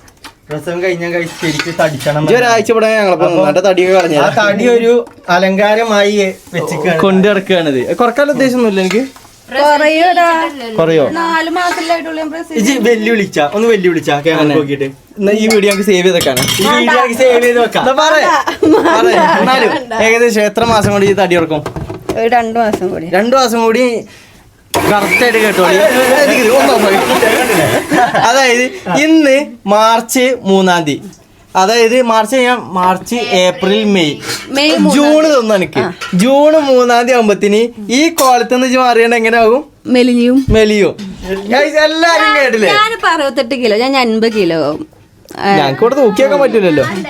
പ്രസവം കഴിഞ്ഞാൽ ശരിക്കും തടിക്കണം. ഒരാഴ്ച ഇവിടെ ഞങ്ങളെ തടിയൊക്കെ കളഞ്ഞ തടി ഒരു അലങ്കാരമായി വെച്ച് കൊണ്ടു നടക്കുകയാണിത്. കുറക്കാനുള്ള ഉദ്ദേശമൊന്നുമില്ല എനിക്ക്. കുറയോ? 4 മാസത്തിലായിട്ടുള്ള വെല്ലുവിളിച്ചാ ഒന്ന് വെല്ലുവിളിച്ചാ ക്യാമറ നോക്കിട്ട് ഈ വീഡിയോ നമുക്ക് സേവ് ചെയ്തേക്കാണ്. ഈ വീഡിയോ നമുക്ക് സേവ് ചെയ്ത് വെക്കാം. എന്നാലും ഏകദേശം എത്ര മാസം കൊണ്ട് ഈ തടി ഉറക്കും? 2 മാസം കൂടി. 2 മാസം കൂടി കറക്റ്റ് ആയിട്ട് കേട്ടോളി. അതായത് ഇന്ന് മാർച്ച് 3-ാം തീയതി. അതായത് മാർച്ച് ഏപ്രിൽ മെയ് ജൂൺ തോന്നുന്നു എനിക്ക്. ജൂൺ 3-ാം തീയതി ആകുമ്പത്തിന് ഈ കോലത്തുനിന്ന് മാറിയാണ്ട് എങ്ങനെ ആകും? മെലിയും. എല്ലാരും കേട്ടില്ലേ? ഞാൻ 68 കിലോ. ഞാൻ 50 കിലോ ആവും. ഞങ്ങൾക്ക് ഇവിടെ തൂക്കിയാക്കാൻ പറ്റൂലല്ലോ. 50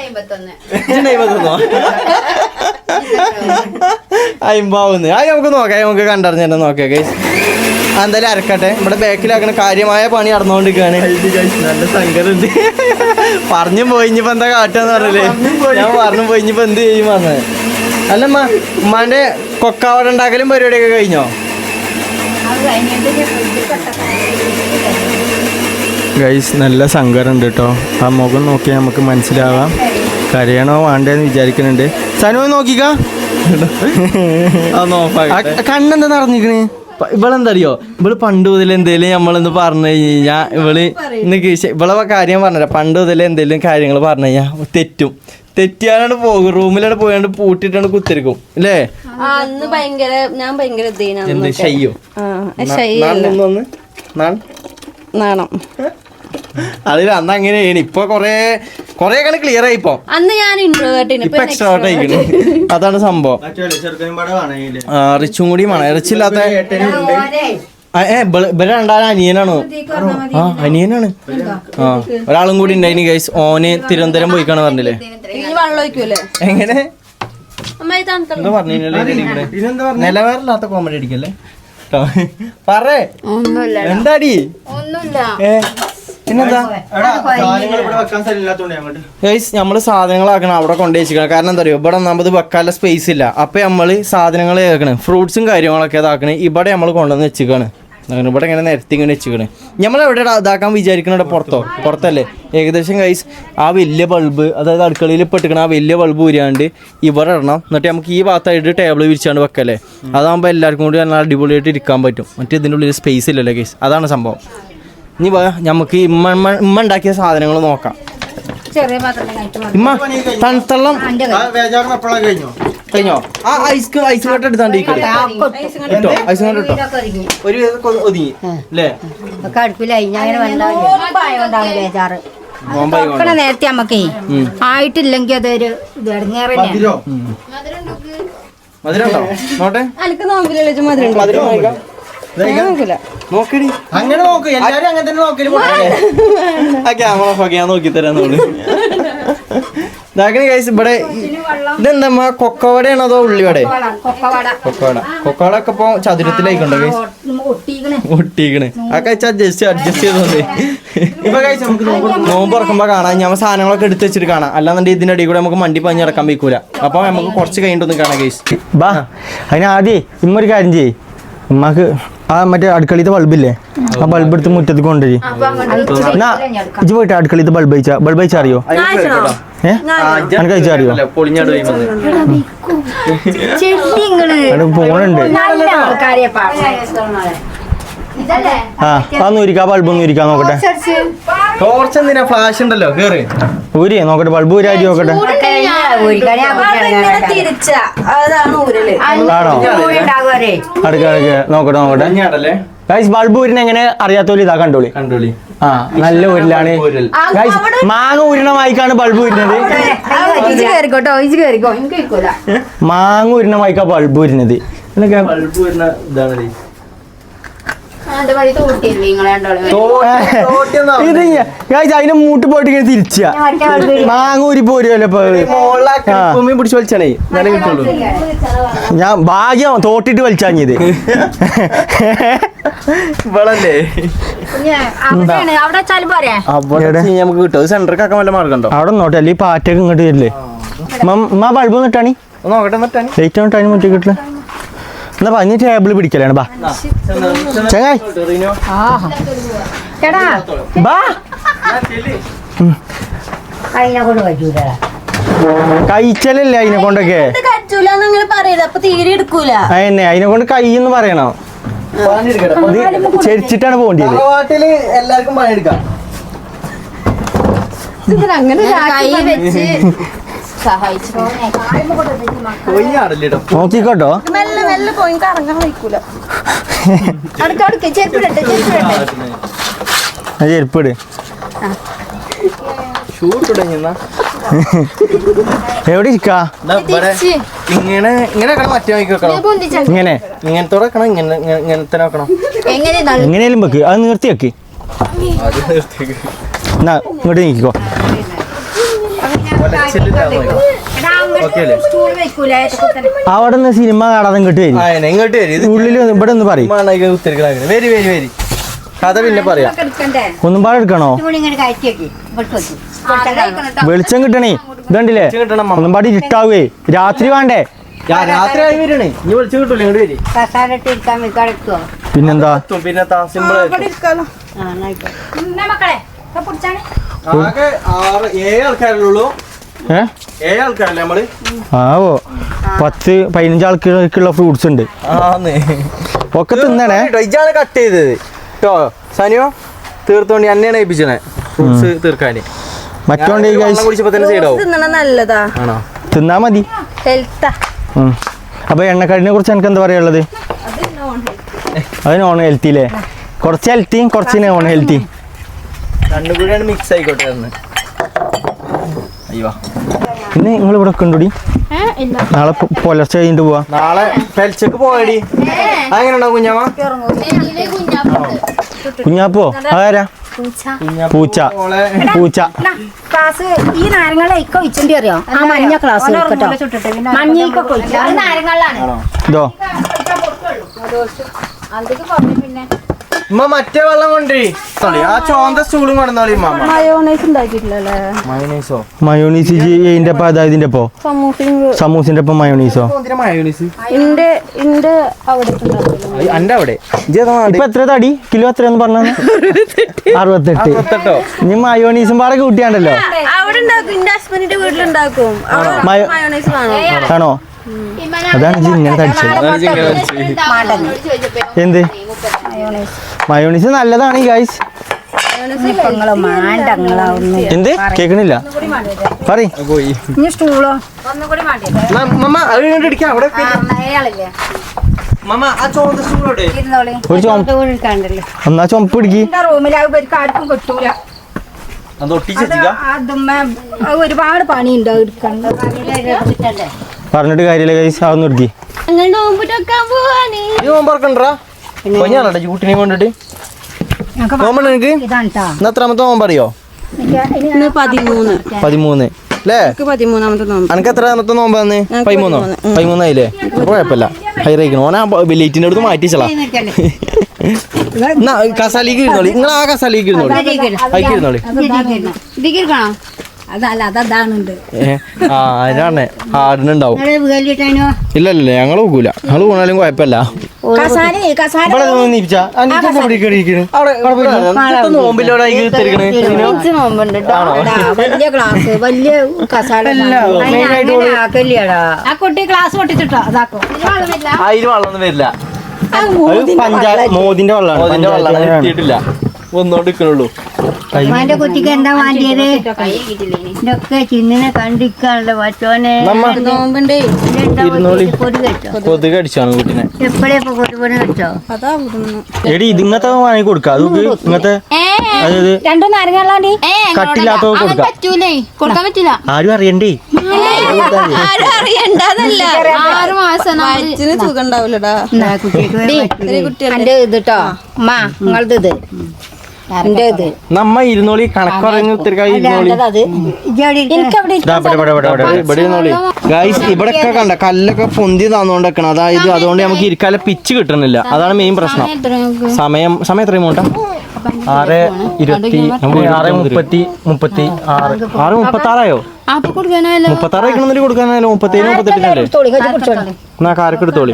അത് നമുക്ക് നോക്കാം. നമുക്ക് കണ്ടറിഞ്ഞ തന്നെ നോക്കാം ഗൈസ്. എന്തായാലും അരക്കട്ടെ. ഇവിടെ ബാക്കിലാക്കണ കാര്യമായ പണി നടന്നുകൊണ്ടിരിക്കുകയാണ്. നല്ല സങ്കടമുണ്ട്. പറഞ്ഞു പോയിഞ്ഞിപ്പോ എന്താ കാട്ടാന്ന് പറഞ്ഞല്ലേ? ഞാൻ പറഞ്ഞു പോയിഞ്ഞിപ്പോ എന്ത് ചെയ്യും പറഞ്ഞത്. അല്ലമ്മ ഉമ്മാന്റെ കൊക്കാവട ഉണ്ടാക്കലും പരിപാടിയൊക്കെ കഴിഞ്ഞോ? ഗൈസ് നല്ല സങ്കടമുണ്ട് കേട്ടോ. ആ മുഖം നോക്കിയാൽ നമുക്ക് മനസ്സിലാവാം കരയണോ വേണ്ടേന്ന് വിചാരിക്കുന്നുണ്ട്. സനു നോക്കിക്കാ കണ്ണെന്താ നടന്നിക്കണ്? ഇവളെന്താ അറിയോ? ഇവള് പണ്ട് മുതൽ എന്തേലും നമ്മളെന്ന് പറഞ്ഞു കഴിഞ്ഞാൽ ഇവളെ കാര്യം പറഞ്ഞ പണ്ട് മുതൽ എന്തെങ്കിലും കാര്യങ്ങൾ പറഞ്ഞു കഴിഞ്ഞാൽ തെറ്റിയാലാണ് പോകും. റൂമിലാണ് പോയാണ്ട് പൂട്ടിട്ടാണ് കുത്തിരിക്കും അല്ലേ? ഞാൻ ഭയങ്കര എന്ത് ഷയ്യോ നാണം. അതിൽ അന്ന് അങ്ങനെയാണ്. ഇപ്പൊ കൊറേ ക്ലിയർ ആയി. ഇപ്പൊ അന്ന് ഞാൻ ഇപ്പൊ എക്സ്ട്രോട്ട് ആയിക്കണ്. അതാണ് സംഭവം. റിച്ചും കൂടി വേണം. റിച്ചില്ലാത്ത രണ്ടാളും അനിയനാണോ? അനിയനാണ്. ഒരാളും കൂടി ഉണ്ടായിന് ഗൈസ്. ഓന് തിരുവനന്തപുരം പോയിക്കാണ് പറഞ്ഞില്ലേ? എങ്ങനെ എന്താ പറഞ്ഞ നിലവാരമില്ലാത്ത കോമഡി അടിക്കല്ലേ? പറേ എന്താടി? പിന്നെന്താ നമ്മള് സാധനങ്ങളാക്കണം അവിടെ കൊണ്ടുവച്ചിക്കണം. കാരണം എന്താ പറയുക ഇവിടെ ഒന്നാമത് വെക്കാനുള്ള സ്പേസ് ഇല്ല. അപ്പൊ നമ്മള് സാധനങ്ങൾ കേൾക്കണം. ഫ്രൂട്ട്സും കാര്യങ്ങളൊക്കെ ഇതാക്കണേ ഇവിടെ നമ്മൾ കൊണ്ടുവന്ന് വെച്ചിക്കാണ്. ഇവിടെ ഇങ്ങനെ നിരത്തി ഇങ്ങനെ വെച്ചിക്കണ്. നമ്മളെവിടെ ഇതാക്കാൻ വിചാരിക്കണ പുറത്തല്ലേ? ഏകദേശം ഗൈസ് ആ വലിയ ബൾബ്, അതായത് അടുക്കളയിൽ പെട്ടിക്കണ ആ വലിയ ബൾബ് ഊരിയാണ്ട് ഇവിടെ ഇടണം. എന്നിട്ട് നമുക്ക് ഈ ഭാഗത്തായിട്ട് ടേബിൾ വിരിച്ചാണ്ട് വെക്കല്ലേ? അതാകുമ്പോൾ എല്ലാവർക്കും കൂടി നല്ല അടിപൊളിയായിട്ട് ഇരിക്കാൻ പറ്റും. മറ്റേ ഇതിൻ്റെ ഉള്ളിൽ സ്പേസ് ഇല്ലല്ലോ ഗൈസ്. അതാണ് സംഭവം. ഇനി നമുക്ക് ഇമ്മ ഉണ്ടാക്കിയ സാധനങ്ങൾ നോക്കാം. ഇമ്മ തണുത്തള്ളം കഴിഞ്ഞോ? ആ ഐസ് കട്ട് എടുത്താണ്ട് ഐസ് കട്ട് ഇട്ടോ ഒരു ഒതുങ്ങി അല്ലേ? നേരത്തെ നമ്മക്കേ ആയിട്ടില്ലെങ്കിൽ അതൊരു മധുരം നോട്ടെ. നോക്കടി അങ്ങനെ നോക്ക്. എല്ലാരും അങ്ങനെ തന്നെ നോക്കല്. ആ ക്യാമറ ഓഫ് ആക്കി ഞാൻ നോക്കി തരാം. നമ്മള് ഇതാക്കണ ഗൈസ്. ഇവിടെ ഇതെന്താ കൊക്കവടയാണോ അതോ ഉള്ളിവടെ? കൊക്കവട ഒക്കെ ഇപ്പൊ ചതുരത്തിലായിക്കൊണ്ടോ ഒട്ടിക്കണ് ഒക്കെ അഡ്ജസ്റ്റ് ചെയ്തോന്നേ. ഇപ്പൊ കഴിച്ച് നമുക്ക് നോമ്പ് തുറക്കുമ്പോ കാണാം. ഞാൻ സാധനങ്ങളൊക്കെ എടുത്ത് വെച്ചിട്ട് കാണാം. അല്ലാന്നുണ്ടെങ്കിൽ ഇതിന്റെ അടിയിൽ കൂടെ നമുക്ക് മണ്ടി പഞ്ഞ് നടക്കാൻ വയ്ക്കൂല. അപ്പൊ നമുക്ക് കുറച്ച് കഴിഞ്ഞിട്ടൊന്നും കാണാം ഗൈസ്. ബാ അതിനാദ്യം ഇമ്മൊരു കാര്യം ചെയ്യ്. ഉമ്മാക്ക് ആ മറ്റേ അടുക്കളത്തെ ബൾബില്ലേ, ആ ബൾബ് എടുത്ത് മുറ്റത്ത് കൊണ്ടുപോയി. എന്നാ ഇജ്ജ് പോയിട്ട് അടുക്കളത്തെ ബൾബ് അയച്ചാ അറിയോ? എനിക്ക് അയച്ചാ അറിയോ? ഫോണുണ്ട്. ആ നൂരിക്കാ ബൾബ് ഒന്ന് ഇരിക്കാൻ നോക്കട്ടെ. ടോർച്ച് എന്തിനാ? ഫ്ലാഷ് ഉണ്ടല്ലോ, കേറി ഊരി നോക്കട്ടെ, ബൾബ് ഊരാരി നോക്കട്ടെ. ആണോ? അടുക്കള നോക്കട്ടെ. ഗൈസ് ബൾബ് ഊരിനെ എങ്ങനെ അറിയാത്തോലും ഇതാ കണ്ടോളി. ആ നല്ല ഊരിലാണ് ഗൈസ്. മാങ്ങ ഊരിന മായിക്കാണ് ബൾബ് ഊരുന്നത്. മാങ്ങ ഊരിന മായിക്കാ ബൾബ് ഊരുന്നത്. ബൾബ് വരുന്ന ഇതാണ്. ഇത് ഗൈസ് അതിന്റെ മൂട്ട് പോയിട്ട് ഇങ്ങനെ തിരിച്ചാ മാങ്ങ ഊരി പോരുമല്ലോ ഇപ്പൊ. പിടിച്ച് വലിച്ചാണേ നല്ല കിട്ടുള്ളൂ. ഞാൻ ഭാഗ്യം തോട്ടിട്ട് വലിച്ചാഞ്ഞത്. ഇവളല്ലേ അവിടെ നമുക്ക് കിട്ടും. സെന്ററിൽ വല്ല മാർഗം ഉണ്ടോ? അവിടെ നോട്ടെ അല്ലെങ്കിൽ പാറ്റൊക്കെ ഇങ്ങോട്ട് വരില്ലേ. ബൾബ് നിട്ടാണി നോക്കട്ടെ. ലൈറ്റ് നോട്ടാനി മുറ്റേ കിട്ടില്ല. എന്നാ പറഞ്ഞ ടേബിൾ പിടിക്കലാണ്. ബാ ചങ്ങായി ബാ. കഴിച്ചലല്ലേ അതിനെ കൊണ്ടൊക്കെ. അതന്നെ അതിനെ കൊണ്ട് കൈന്ന് പറയണോ? ചെരിച്ചിട്ടാണ് പോകേണ്ടത്. എല്ലാവർക്കും പണിയെടുക്കാം. നോക്കിക്കോട്ടോ. ചെരുപ്പിട്. എവിടെ ഇരിക്കാ? ഇങ്ങനെ മറ്റേ ഇങ്ങനെ ഇങ്ങനത്തോടെ വെക്കണം. ഇങ്ങനത്തെ വെക്കണം. എങ്ങനെയാലും വെക്ക്. അത് നിർത്തി വെക്ക്. എന്നാ ഇങ്ങോട്ട് നീക്കിക്കോ. അവിടെ നിന്ന് സിനിമ കാണാതെ ഇങ്ങോട്ട് വരും. ഇങ്ങോട്ട് വരും. ഉള്ളിൽ ഇവിടെ ഒന്ന് പറയും. വരി കഥ പിന്നെ പറയാം. ഒന്നും പാടെ എടുക്കണോ? വെളിച്ചം കിട്ടണേ. ഇതുണ്ടല്ലേ ഒന്നും പാടി ഇട്ടാവേ. രാത്രി വേണ്ടേ? രാത്രി ആയി വരണേ. ഇനി വിളിച്ചു കിട്ടൂല. ഇങ്ങോട്ട് വരി. പിന്നെന്താ? പിന്നെ സിമ്പിൾ ആകെ 7 ആൾക്കാരുള്ളൂ. 7 ആൾക്കാരല്ലേ നമ്മള്? ആവോ 10-15 ആൾക്കാർക്കുള്ള ഫ്രൂട്ട്സ് ഉണ്ട്. ഒക്കെ തിന്നണേ. ഇജാണ് കട്ട് ചെയ്തത് കേട്ടോ. സനിയോ തീർത്തോണ്ടി എന്നെയാണ് ഏൽപ്പിച്ചേ ഫ്രൂട്ട്സ് തീർക്കാന്. മറ്റോണ്ട് കുടിച്ചപ്പോ തന്നെ സൈഡാവും. നല്ലതാ, തിന്നാ മതി. അപ്പൊ എണ്ണക്കടിനെ കുറിച്ച് എനിക്ക് എന്താ പറയാനുള്ളത്? അത് നോൺ ഹെൽത്തി അല്ലേ? കുറച്ച് ഹെൽത്തിയും കുറച്ച് നോൺ ഹെൽത്തി രണ്ടും കൂടിയാണ് മിക്സ് ആയിക്കോട്ടെ. അയ്യോ പിന്നെ നിങ്ങൾ ഇവിടെ കണ്ടുടി. നാളെ പുലർച്ചെ കഴിഞ്ഞിട്ട് പോവാ. നാളെ പെൽച്ചക്ക് പോയടി. അതെങ്ങനെ ഉണ്ടാവും കുഞ്ഞാമ്മ? കുഞ്ഞാപ്പോ അതാരാ? പൂച്ച. ക്ലാസ് ഈ നാരങ്ങളെ ഇപ്പൊ വെച്ചിട്ട് അറിയോ? ആ മഞ്ഞ ക്ലാസ് മഞ്ഞക്കൊക്കെ ഇതോ ഉമ്മ മറ്റേ വെള്ളം കൊണ്ടുപോയി. ആ ചോന്ത സ്റ്റൂളും കൊണ്ടുവന്നോളി. മയോണൈസ് ഉണ്ടാക്കിയിട്ടില്ലല്ലേ? മയോണൈസോ? മയോണീസ് ഇതിന്റെ ഒപ്പം അതായതിന്റെ ഒപ്പം സമൂസിന്റെ ഒപ്പം മയോണീസോ? മയോണൈസ് ഇന്റെ അവിടെ എന്റെ അവിടെ ഇപ്പൊ എത്ര തടി കിലോ എത്രയാന്ന് പറഞ്ഞ? 68. ഇനി മയോണീസും പാടെ കൂട്ടിയാണ്ടല്ലോ. അവിടെ ഉണ്ടാക്കും. എന്റെ ഹസ്ബൻഡിന്റെ വീട്ടിലുണ്ടാക്കും. മയോണൈസ് ആണോ? അതാണ് ഇങ്ങനെ തടിച്ചത്. എന്ത് മയോണീസ് നല്ലതാണ് ഗൈസ്. എന്ത് കേക്കണില്ല? പറയ്. സ്റ്റൂളോ ഒരു എന്നാ ചുമപ്പ് പിടിക്ക്. റൂമിൽ ആർക്കും കിട്ടൂല. ഒരുപാട് പണിയുണ്ട് എടുക്കാൻ. പറഞ്ഞിട്ട് കാര്യമില്ല ഗൈസ്. അതൊന്നും എടുക്കി. ൂട്ടിനെ കൊണ്ടിട്ട് എത്രാമത്തെ നോമ്പ് അറിയോ? 13. അല്ലേ? 13ാമത്തെ നോമ്പ്. അനക്ക് എത്ര നോമ്പ് വന്ന്? 13 അപ്പൊ കുഴപ്പമില്ല. ഹൈ റേക്കണം ഓനാ വെലീറ്റിന്റെ അടുത്ത് മാറ്റിച്ചളാ. കസാലിക്ക് ഇരുന്നോളി, നിങ്ങൾ ആ കസാലിക്ക് ഇരുന്നോളി, അതിക്ക് ഇരുന്നോളി. അതല്ല അതാണുണ്ട്. അതിനാണ് ആടിനുണ്ടാവും. ഇല്ല ഞങ്ങൾ പോകൂല, ഞങ്ങൾ പോണാലും കുഴപ്പമില്ല. നോമ്പിലോടെ വലിയ ക്ലാസ് വലിയ ആ കുട്ടി ക്ലാസ് പൊട്ടിച്ചിട്ടോ അതാക്കോ. അതിന് വെള്ളമൊന്നും വരില്ല. മോദിന്റെ വെള്ളമാണ് എത്തിയിട്ടില്ല, ഒന്നോണ്ടിരിക്കണുള്ളൂ. ഉമ്മാന്റെ കുട്ടിക്ക് എന്താ വേണ്ടിയത്? ഇതൊക്കെ ചിന്നിനെ കണ്ടിക്കാണല്ലോ പറ്റോനെ. നോമ്പുണ്ടേ. കൊതുക് അടിച്ചാണ് കുട്ടിനെ. എപ്പോഴേപ്പോ കൊതുപൊടി കടിച്ചോ? അതാ വിടുന്നു. എടി ഇതിങ്ങനത്തെ വാങ്ങി കൊടുക്കാം. അത് ഇങ്ങനത്തെ അതായത് രണ്ടു നാരങ്ങ കട്ടില്ലാത്തത് കൊടുക്കാം. കൊടുക്കാൻ പറ്റില്ല. ആരും അറിയണ്ടേ? ആരും അറിയണ്ടതല്ല. 6 മാസം വയറ്റിന് സുഖം ഉണ്ടാവില്ലടാ. എന്റെ ഇത് കേട്ടോ അമ്മ നിങ്ങളത് ഇത് എന്റെ ഇത് നമ്മ ഇരുന്നോളി, കണക്ക് പറഞ്ഞ് ഉത്തരക്കായി ഇരുന്നോളി. ഇവിടെ ഇരുന്നോളി. ഗൈസ് ഇവിടെയൊക്കെ കണ്ട കല്ലൊക്കെ പൊന്തി തന്നോണ്ടൊക്കെ, അതായത് അതുകൊണ്ട് നമുക്ക് ഇരിക്കാലെ പിച്ച് കിട്ടണില്ല. അതാണ് മെയിൻ പ്രശ്നം. സമയം എത്രയും പോണ്ട? 6:20 6:36 6:36 36 ആയിക്കണമെന്നില്ല കൊടുക്കാനായാലോ? 37 38 എന്നാ കാരൊക്കെ എടുത്തോളി.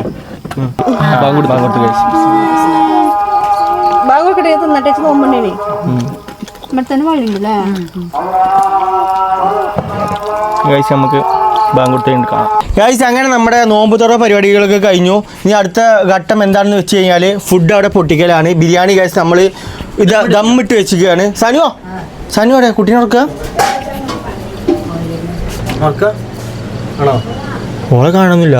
Bank guys. നോമ്പുണ്ടേ. ഇവിടെ തന്നെ വഴിയുണ്ടല്ലേ. ഗൈസ് നമുക്ക് ബാങ്ക് കൊടുത്തിട്ട് കാണാം. ഗൈസ് അങ്ങനെ നമ്മുടെ നോമ്പ് തുറ പരിപാടികളൊക്കെ കഴിഞ്ഞു. ഇനി അടുത്ത ഘട്ടം എന്താണെന്ന് വെച്ച് കഴിഞ്ഞാൽ ഫുഡ് അവിടെ പൊട്ടിക്കലാണ്. ബിരിയാണി ഗൈസ് നമ്മൾ ഇത് ദമ്മിട്ട് വെച്ചിരിക്കുകയാണ്. സനു അവിടെ കുട്ടീനെ ഉറക്കുക ആണോ? ഓളെ കാണുന്നില്ല.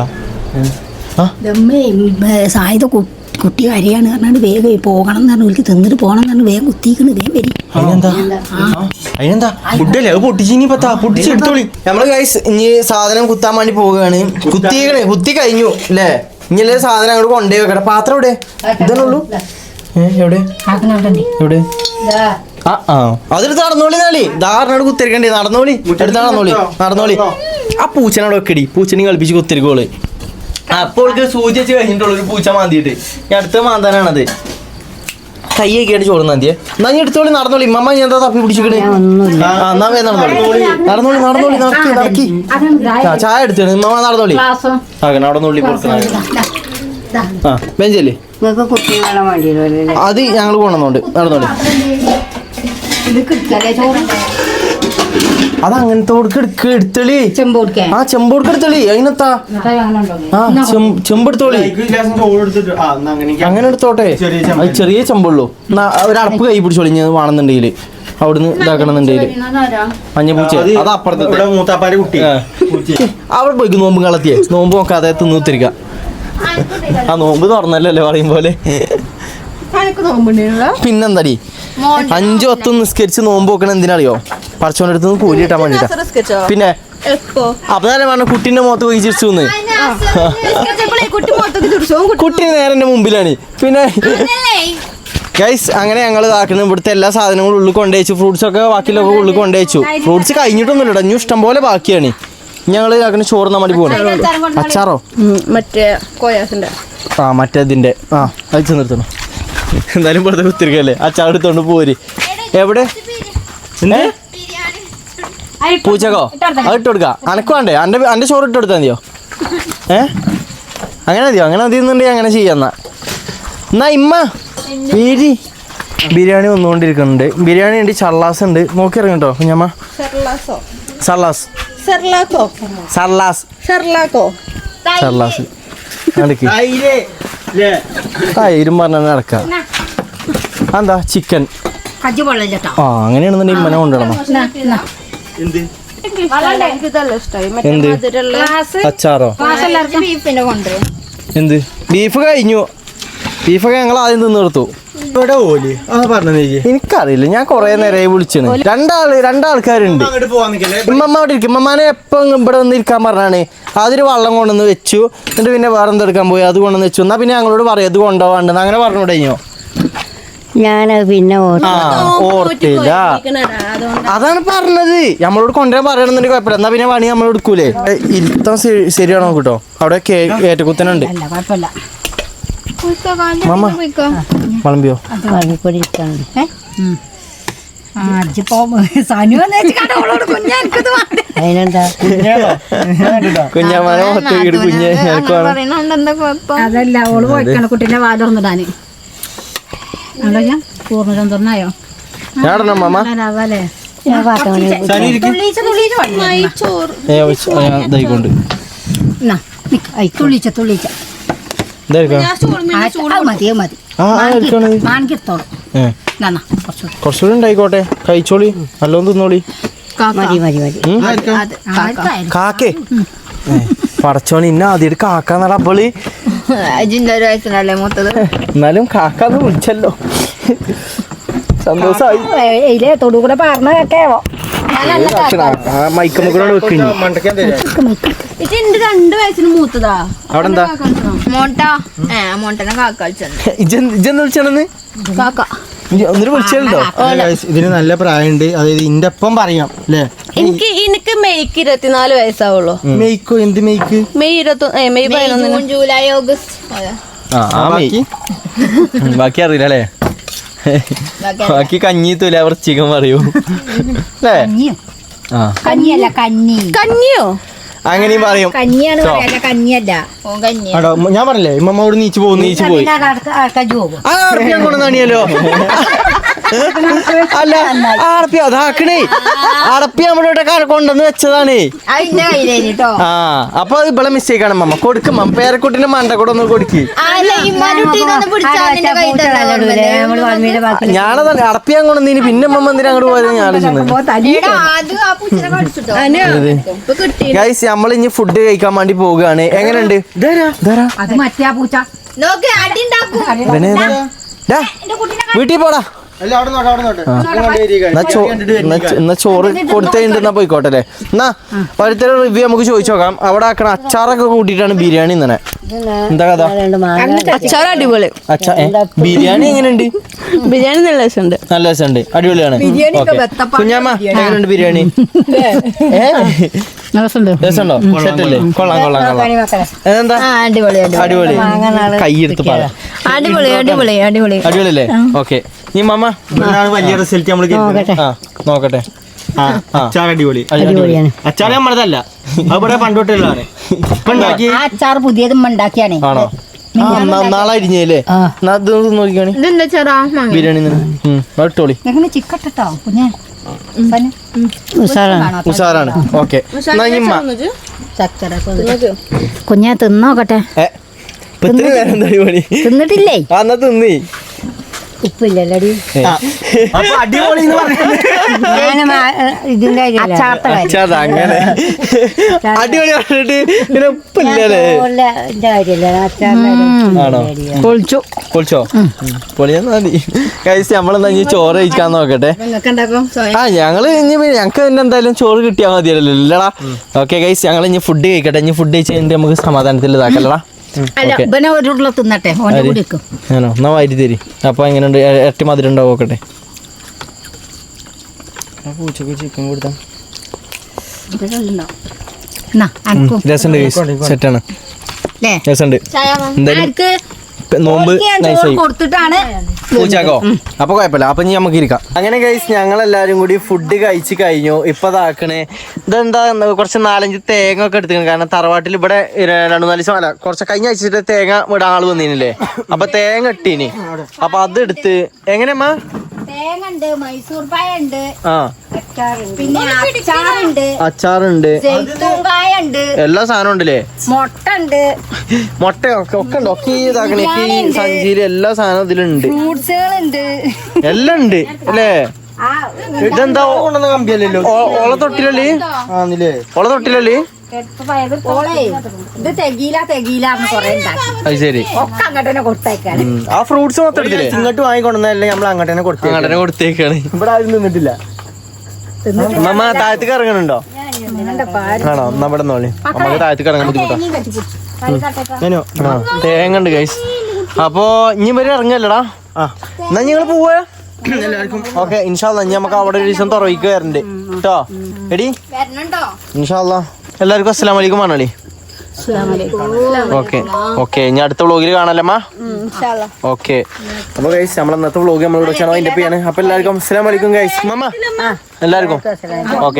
സായുധ കുട്ടി വരികയാണ് പറഞ്ഞാൽ വേഗം പോകണം എന്ന് പറഞ്ഞു. തിന്നിട്ട് പോകണം എന്ന് പറഞ്ഞു വേഗം കുത്തിക്കണ് വേഗം വരി. അതിനെന്താ ഫുഡല്ലേ അത് പൊട്ടിച്ച് ഇനി പൊട്ടിച്ചെടുത്തോളി. നമ്മള് ഗൈസ് ഇനി സാധനം കുത്താൻ വേണ്ടി പോവുകയാണ്. കുത്തി കഴിഞ്ഞു അല്ലേ? ഇനി സാധനം അങ്ങോട്ട് കൊണ്ടുപോയി വെക്കട്ടെ. പാത്രം എവിടെ? ഇതന്നുള്ളൂ. എവിടെ എവിടെ? അതെടുത്ത് നടന്നോളി. നാളി ധാരണയോട് കുത്തിരിക്കണ്ടേ? നടന്നോളി, എടുത്ത് നടന്നോളി. ആ പൂച്ചനോട് വെക്കടി, പൂച്ചനെ കളിപ്പിച്ച് കുത്തിരിക്കോള്. അപ്പോൾ സൂചി വെച്ച് കഴിഞ്ഞിട്ടുള്ളൂ ഒരു പൂച്ച മാന്തിയിട്ട്. അടുത്ത മാന്താനാണത്. കയ്യൊക്കെയാണ് ചോറ് മാന്തിയെ. എന്നാ ഞാൻ എടുത്തോളി, നടന്നോളി. ഇമ്മ ഞാൻ എന്താ തപ്പി പിടിച്ചിക്കണേ? എന്നാ വേ നടന്നോളി. നടക്കി ചായ എടുത്താണ് ഇമ്മ. നടന്നോളി. അവിടെ നുള്ളി കൊടുക്കണ ബെഞ്ചല്ലേ? അത് ഞങ്ങൾ കൊണ്ടുവന്നോണ്ട് നടന്നോളി. അത് അങ്ങനത്തെ എടുത്തളി. ചെമ്പോടുക്ക് എടുത്തളി. അതിനെത്താ ചെമ്പെടുത്തോളി. അങ്ങനെ എടുത്തോട്ടെ. അത് ചെറിയ ചെമ്പുള്ളൂ. ഒരടപ്പ് കൈ പിടിച്ചോളി ഞാൻ വേണമെന്നുണ്ടെങ്കിൽ. അവിടുന്ന് ഇതാക്കണമെന്നുണ്ടെങ്കിൽ മഞ്ഞപ്പൂച്ച അത് അപ്പുറത്തെ മൂത്താപ്പാന്റെ കുട്ടി അവിടെ പോയിക്ക് നോമ്പ് കളത്തിയേ. നോമ്പ് നോക്കാതെ തിന്നിത്തിരിക്ക. ആ നോമ്പ് തുറന്നല്ലേ പറയും പോലെ. പിന്നെന്താടി 5 നിസ്കരിച്ച് നോമ്പ് നോക്കണ എന്തിനറിയോ? പറച്ചോന്റെ അടുത്ത് നിന്ന് കൂലി കിട്ടാൻ വേണ്ടിട്ടാ. പിന്നെ അപ്പൊ തന്നെ പറഞ്ഞ കുട്ടീന്റെ മുഖത്ത് പോയി ചിരിച്ചു. കുട്ടി നേരെ എന്റെ മുമ്പിലാണ്. പിന്നെ ഗൈസ് അങ്ങനെ ഞങ്ങൾ ഇതാക്കണം. ഇവിടുത്തെ എല്ലാ സാധനങ്ങളും ഉള്ളിൽ കൊണ്ടുവച്ചു. ഫ്രൂട്ട്സ് ഒക്കെ ബാക്കിയുള്ളൊക്കെ ഉള്ളിൽ കൊണ്ടുവച്ചു. ഫ്രൂട്ട്സ് കഴിഞ്ഞിട്ടൊന്നുമില്ല, ഇനി ഇഷ്ടം പോലെ ബാക്കിയാണ്. ഞങ്ങൾ ഇതാക്കണ ചോറ് നമ്മൾ പോകണം. അച്ചാറോ? മറ്റേ കോയാസിന്റെ മറ്റേതിന്റെ അത് ചെന്നിർത്തണം. എന്തായാലും പുറത്തെ കുത്തിരിക്കല്ലേ. അച്ചാർ എടുത്തോണ്ട് പോര്. എവിടെ പൂച്ചക്കോ? അത് ഇട്ട് കൊടുക്കാം. അനക്ക് വേണ്ടേ? അന്റെ ചോറ് ഇട്ട് കൊടുത്താൽ മതിയോ? അങ്ങനെ മതിയെന്നുണ്ടെങ്കിൽ അങ്ങനെ ചെയ്യാന്നാ. എന്നാ ഇമ്മ ബിരിയാണി വന്നുകൊണ്ടിരിക്കുന്നുണ്ട്. ബിരിയാണി ഉണ്ട്, ചള്ളാസ് ഉണ്ട്. നോക്കി ഇറങ്ങട്ടോ കുഞ്ഞമ്മ. തൈരും പറഞ്ഞ നടക്കാം. എന്താ ചിക്കൻ? അങ്ങനെയാണെന്നുണ്ടെങ്കിൽ ഇമ്മനെ കൊണ്ടുവരണം. എന്ത് അച്ചാറോ? എന്ത് ബീഫ് കഴിഞ്ഞു. ബീഫൊക്കെ ഞങ്ങൾ ആദ്യം തിന്നു കൊടുത്തു. എനിക്കറിയില്ല, ഞാൻ കൊറേ നേരമായി വിളിച്ചാണ്. രണ്ടാൾക്കാരുണ്ട്. ഇമ്മമ്മ അവിടെ ഇരിക്കും. ഇമ്മമാനെ എപ്പം ഇവിടെ വന്ന് ഇരിക്കാൻ പറഞ്ഞാണ്. അതിന് വെള്ളം കൊണ്ടുവന്ന് വെച്ചു. എന്നിട്ട് പിന്നെ വേറെ എന്തെടുക്കാൻ പോയി, അത് കൊണ്ടുവന്ന് വെച്ചു. എന്നാ പിന്നെ ഞങ്ങളോട് പറയും അത് കൊണ്ടുപോകാണ്ടെന്ന്. അങ്ങനെ പറഞ്ഞുകൂടെ കഴിഞ്ഞോ? ഞാനത് പിന്നെ ഓർത്തില്ല. അതാണ് പറഞ്ഞത്. നമ്മളോട് കൊണ്ടുവരാൻ പറയണമെന്നുണ്ടെങ്കിൽ കുഴപ്പമില്ല. എന്നാ പിന്നെ പണി നമ്മൾ എടുക്കൂലേ. ഇരുത്താൻ ശരിയാണോ കേട്ടോ? അവിടെ ഏറ്റക്കുത്തനുണ്ട്. കുഴപ്പമില്ല. മാമ വളമ്പിയോ? അതിനെന്താ കുഞ്ഞാമാനെ മൊത്തം കുഞ്ഞ് അതല്ല ഓള് പോയിക്കാണ് കുട്ടീന്റെ വാലുറന്നിടാന്. പൂർണ്ണചന്ദ്രനായോ ഞാടണോ മാമ? അതല്ലേ ഇതായിക്കൊണ്ട് തുള്ളിച്ച തുള്ളിച്ച മതി മതി മാണിക്കെത്തോളും. കുറച്ചുകൂടി ഉണ്ടായിക്കോട്ടെ. കഴിച്ചോളി, നല്ലോണം തിന്നോളി. മതി മതി മതി കാക്കേ പടച്ചോണി ഇന്ന ആദ്യമായിട്ട് കാക്കാന്നട അപ്പോള്. അജിന്റെ ഒരു വയസ്സിനല്ലേ മൂത്തത്. എന്നാലും കാക്കാന്ന് വിളിച്ചല്ലോ, സന്തോഷായി. തൊടുകൂടെ പറഞ്ഞ കേക്കാവോ മൈക്കമ്മ കൂടെ വെക്കിഞ്ഞു. ഇതെന്റെ 2 വയസ്സിന് മൂത്തതാ. അവിടെ എന്താ മോണ്ടാ മോണ്ടനെ കാക്ക കളിച്ചത്. ഇജെന്ന് വിളിച്ചാണെന്ന് കാക്ക ഒന്നിട്ട് വിളിച്ചല്ലോ. ഇതിന് നല്ല പ്രായമുണ്ട്. അതായത് ഇന്റെ ഒപ്പം പറയാം അല്ലേ? എനിക്ക് മെയ്ക്ക് 24 വയസ്സാവുള്ളൂ. മെയ്ക്കോ? എന്ത് മെയ്ക്ക്? May 11 July August. ബാക്കി അറിയില്ല അല്ലേ? ബാക്കി കഞ്ഞി തുല വൃശ്ചികം പറയൂ അല്ലേ? കഞ്ഞിയല്ല കഞ്ഞി. കഞ്ഞിയോ? അങ്ങനെയും പറയും. കഞ്ഞിയാണ് പറയല്ല കഞ്ഞിയല്ല. ഞാൻ പറഞ്ഞില്ലേ ഇമ്മ അവിടെ നീച്ചു പോകും. നീച്ചു പോയി കൊണ്ടുവന്നാണിയല്ലോ. അല്ല അടപ്പി അതാക്കണേ. അടപ്പി നമ്മളിവിടെ കൊണ്ടുവന്ന് വെച്ചതാണ്. ആ അപ്പൊ അത് ഇവിടെ മിസ്റ്റേക്ക് ആണ്. മമ്മ കൊടുക്കും. പേരക്കുട്ടിന്റെ മണ്ട കൂടെ ഒന്ന് കൊടുക്കി. ഞാനതന്നെ അടപ്പിയാൻ കൊണ്ടുവന്നീന്. പിന്നെ മമ്മ എന്തിനാ അങ്ങോട്ട് പോയത് ഞാൻ ആലോചിക്കുന്നത്. നമ്മൾ ഇനി ഫുഡ് കഴിക്കാൻ വേണ്ടി പോവുകയാണ്. എങ്ങനെയുണ്ട്? വീട്ടിൽ പോടാ. എന്നാ ചോറ് കൊടുത്തേണ്ടെന്നാ പോയിക്കോട്ടെ അല്ലേ? എന്നാ പഴുത്ത റിവ്യൂ നമുക്ക് ചോദിച്ചു നോക്കാം. അവിടെ ആക്കണ അച്ചാറൊക്കെ കൂട്ടിയിട്ടാണ് ബിരിയാണി ഇന്നെ. എന്താ കഥ? അച്ചാർ അടിപൊളി. ബിരിയാണി എങ്ങനെയുണ്ട്? ബിരിയാണി നല്ല രസമുണ്ട്. നല്ല രസമുണ്ട്, അടിപൊളിയാണ്. കുഞ്ഞാമ്മ എങ്ങനെയുണ്ട് ബിരിയാണി? രസമുണ്ടോ? സെറ്റല്ലേ? കൊള്ളാം കൊള്ളാം കൊള്ളാം. എന്താ അടിപൊളി? കൈയെടുത്ത് പറയാം. അടിപൊളി അടിപൊളി അടിപൊളി അടിപൊളി അല്ലേ? ഓക്കെ. നീ മമ്മ വലിയ റിസൾട്ട് നമ്മൾ നോക്കട്ടെ. അച്ചാർ അടിപൊളി. അച്ചാർ നമ്മളതല്ല, അവിടെ പണ്ടോട്ടുള്ളതാണ്. അച്ചാർ പുതിയത് ഉണ്ടാക്കിയാണ്. ആണോ? നാളെ അരിഞ്ഞല്ലേ? നോക്കിയാണ് ബിരിയാണി ഇട്ടോളി. ചിക്കട്ടോ കുഞ്ഞാ ഉഷാറാണ്. ഓക്കെ. കുഞ്ഞാ തിന്നോക്കട്ടെ. തിന്നിട്ടില്ലേ? എന്നാ തിന്നീ. ഉപ്പില്ലടി അടിപൊളി ഇതിന്റെ അങ്ങനെ അടിപൊളി പറഞ്ഞിട്ട് പിന്നെ ഉപ്പില്ലല്ലേ? ആണോ? പൊളിച്ചോ? പൊളിയാ മതി. കഴിച്ച് നമ്മളെന്താ ഇനി ചോറ് കഴിക്കാൻ നോക്കട്ടെ. ഞങ്ങള് ഞങ്ങക്ക് പിന്നെ എന്തായാലും ചോറ് കിട്ടിയാൽ മതിയല്ലോ ഇല്ലടാ. ഓക്കെ ഗൈസ്, ഞങ്ങൾ ഇനി ഫുഡ് കഴിക്കട്ടെ. ഇനി ഫുഡ് കഴിച്ച് കഴിഞ്ഞിട്ട് നമുക്ക് സമാധാനത്തിൽ ഇതാക്കല്ലടാ. തിന്നട്ടെ. ആണോ? എന്നാ വാരി തരി. അപ്പൊ എങ്ങനെയുണ്ട്? ഇരട്ടി മധുരം ഉണ്ടാവും. നോക്കട്ടെ. ചിക്കൻ കൊടുത്താ രസമുണ്ട് ഗൈസ്. സെറ്റാണ്, രസമുണ്ട്. നോമ്പ് കൊടുത്തിട്ടാണ് പൂച്ചാക്കോ? അപ്പൊ കുഴപ്പമില്ല. അപ്പൊ ഇനി നമുക്ക് ഇരിക്കാം. അങ്ങനെ ഗൈസ് ഞങ്ങളെല്ലാരും കൂടി ഫുഡ് കഴിച്ച് കഴിഞ്ഞു. ഇപ്പൊ ഇതാക്കണേ ഇതെന്താ, കുറച്ച് 4-5 തേങ്ങ ഒക്കെ എടുത്തിക്കണം. കാരണം തറവാട്ടിൽ ഇവിടെ 2-4 ദിവസം അല്ല, കുറച്ച് കഴിഞ്ഞ ആഴ്ച തേങ്ങ ഇവിടെ ആള് വന്നീനല്ലേ. അപ്പൊ തേങ്ങ ഇട്ടീനി. അപ്പൊ അതെടുത്ത് എങ്ങനെയമ്മ തേങ്ങ മൈസൂർ പായ ഉണ്ട്, പിന്നെ അച്ചാറുണ്ട്, എല്ലാ സാധനവും ഉണ്ടല്ലേ. മുട്ട ഒക്കെ ഉണ്ട്. ഒക്കെ ഇതാക്കണേ സഞ്ചിയില് എല്ലാ സാധനവും ഇതിലുണ്ട്. എല്ലാം ഉണ്ട് അല്ലേ? ഇതെന്താ കമ്പിയല്ലോ? ഓള തൊട്ടിലല്ലേ? അത് ശരി. ആ ഫ്രൂട്ട്സ് മൊത്തം എടുത്തില്ലേ? ഇങ്ങോട്ട് വാങ്ങിക്കൊണ്ടല്ലേ നമ്മൾ അങ്ങോട്ട് തന്നെ കൊടുത്തേക്കാണ്. ഇവിടെ ആരും നിന്നിട്ടില്ല. അമ്മ താഴത്തേക്ക് ഇറങ്ങണുണ്ടോ? ആണോ? എന്നാ ഇവിടെ നോളി. നമുക്ക് താഴത്തേക്ക് ഇറങ്ങാൻ ബുദ്ധിമുട്ടാ. തേങ്ങ ഉണ്ട് ഗൈസ്. അപ്പൊ ഇനി വരെ ഇറങ്ങല്ലടാ. എന്നാ ഞങ്ങള് പോവാ. എല്ലാവർക്കും ഓക്കെ ഇൻഷാല്ലാ ഇനി നമുക്ക് അവിടെ ഒരു ദിവസം തുറവിക്ക് വരണ്ട് കേട്ടോ എടി ഇൻഷാല്ലാ എല്ലാവർക്കും അസ്സലാമു അലൈക്കും പറഞ്ഞോളി ഓക്കെ ഓക്കെ ഇനി അടുത്ത വ്ളോഗിൽ കാണാലമ്മ ഓക്കെ അപ്പൊ ഗൈസ് നമ്മൾ ഇന്നത്തെ വ്ളോഗ് നമ്മൾ ഇവിടെ വെച്ചാണോ അതിന്റെ പേയാണ് അപ്പൊ എല്ലാവർക്കും അസ്സലാമു അലൈക്കും ഗൈസ് മമ്മ എല്ലാവർക്കും ഓക്കെ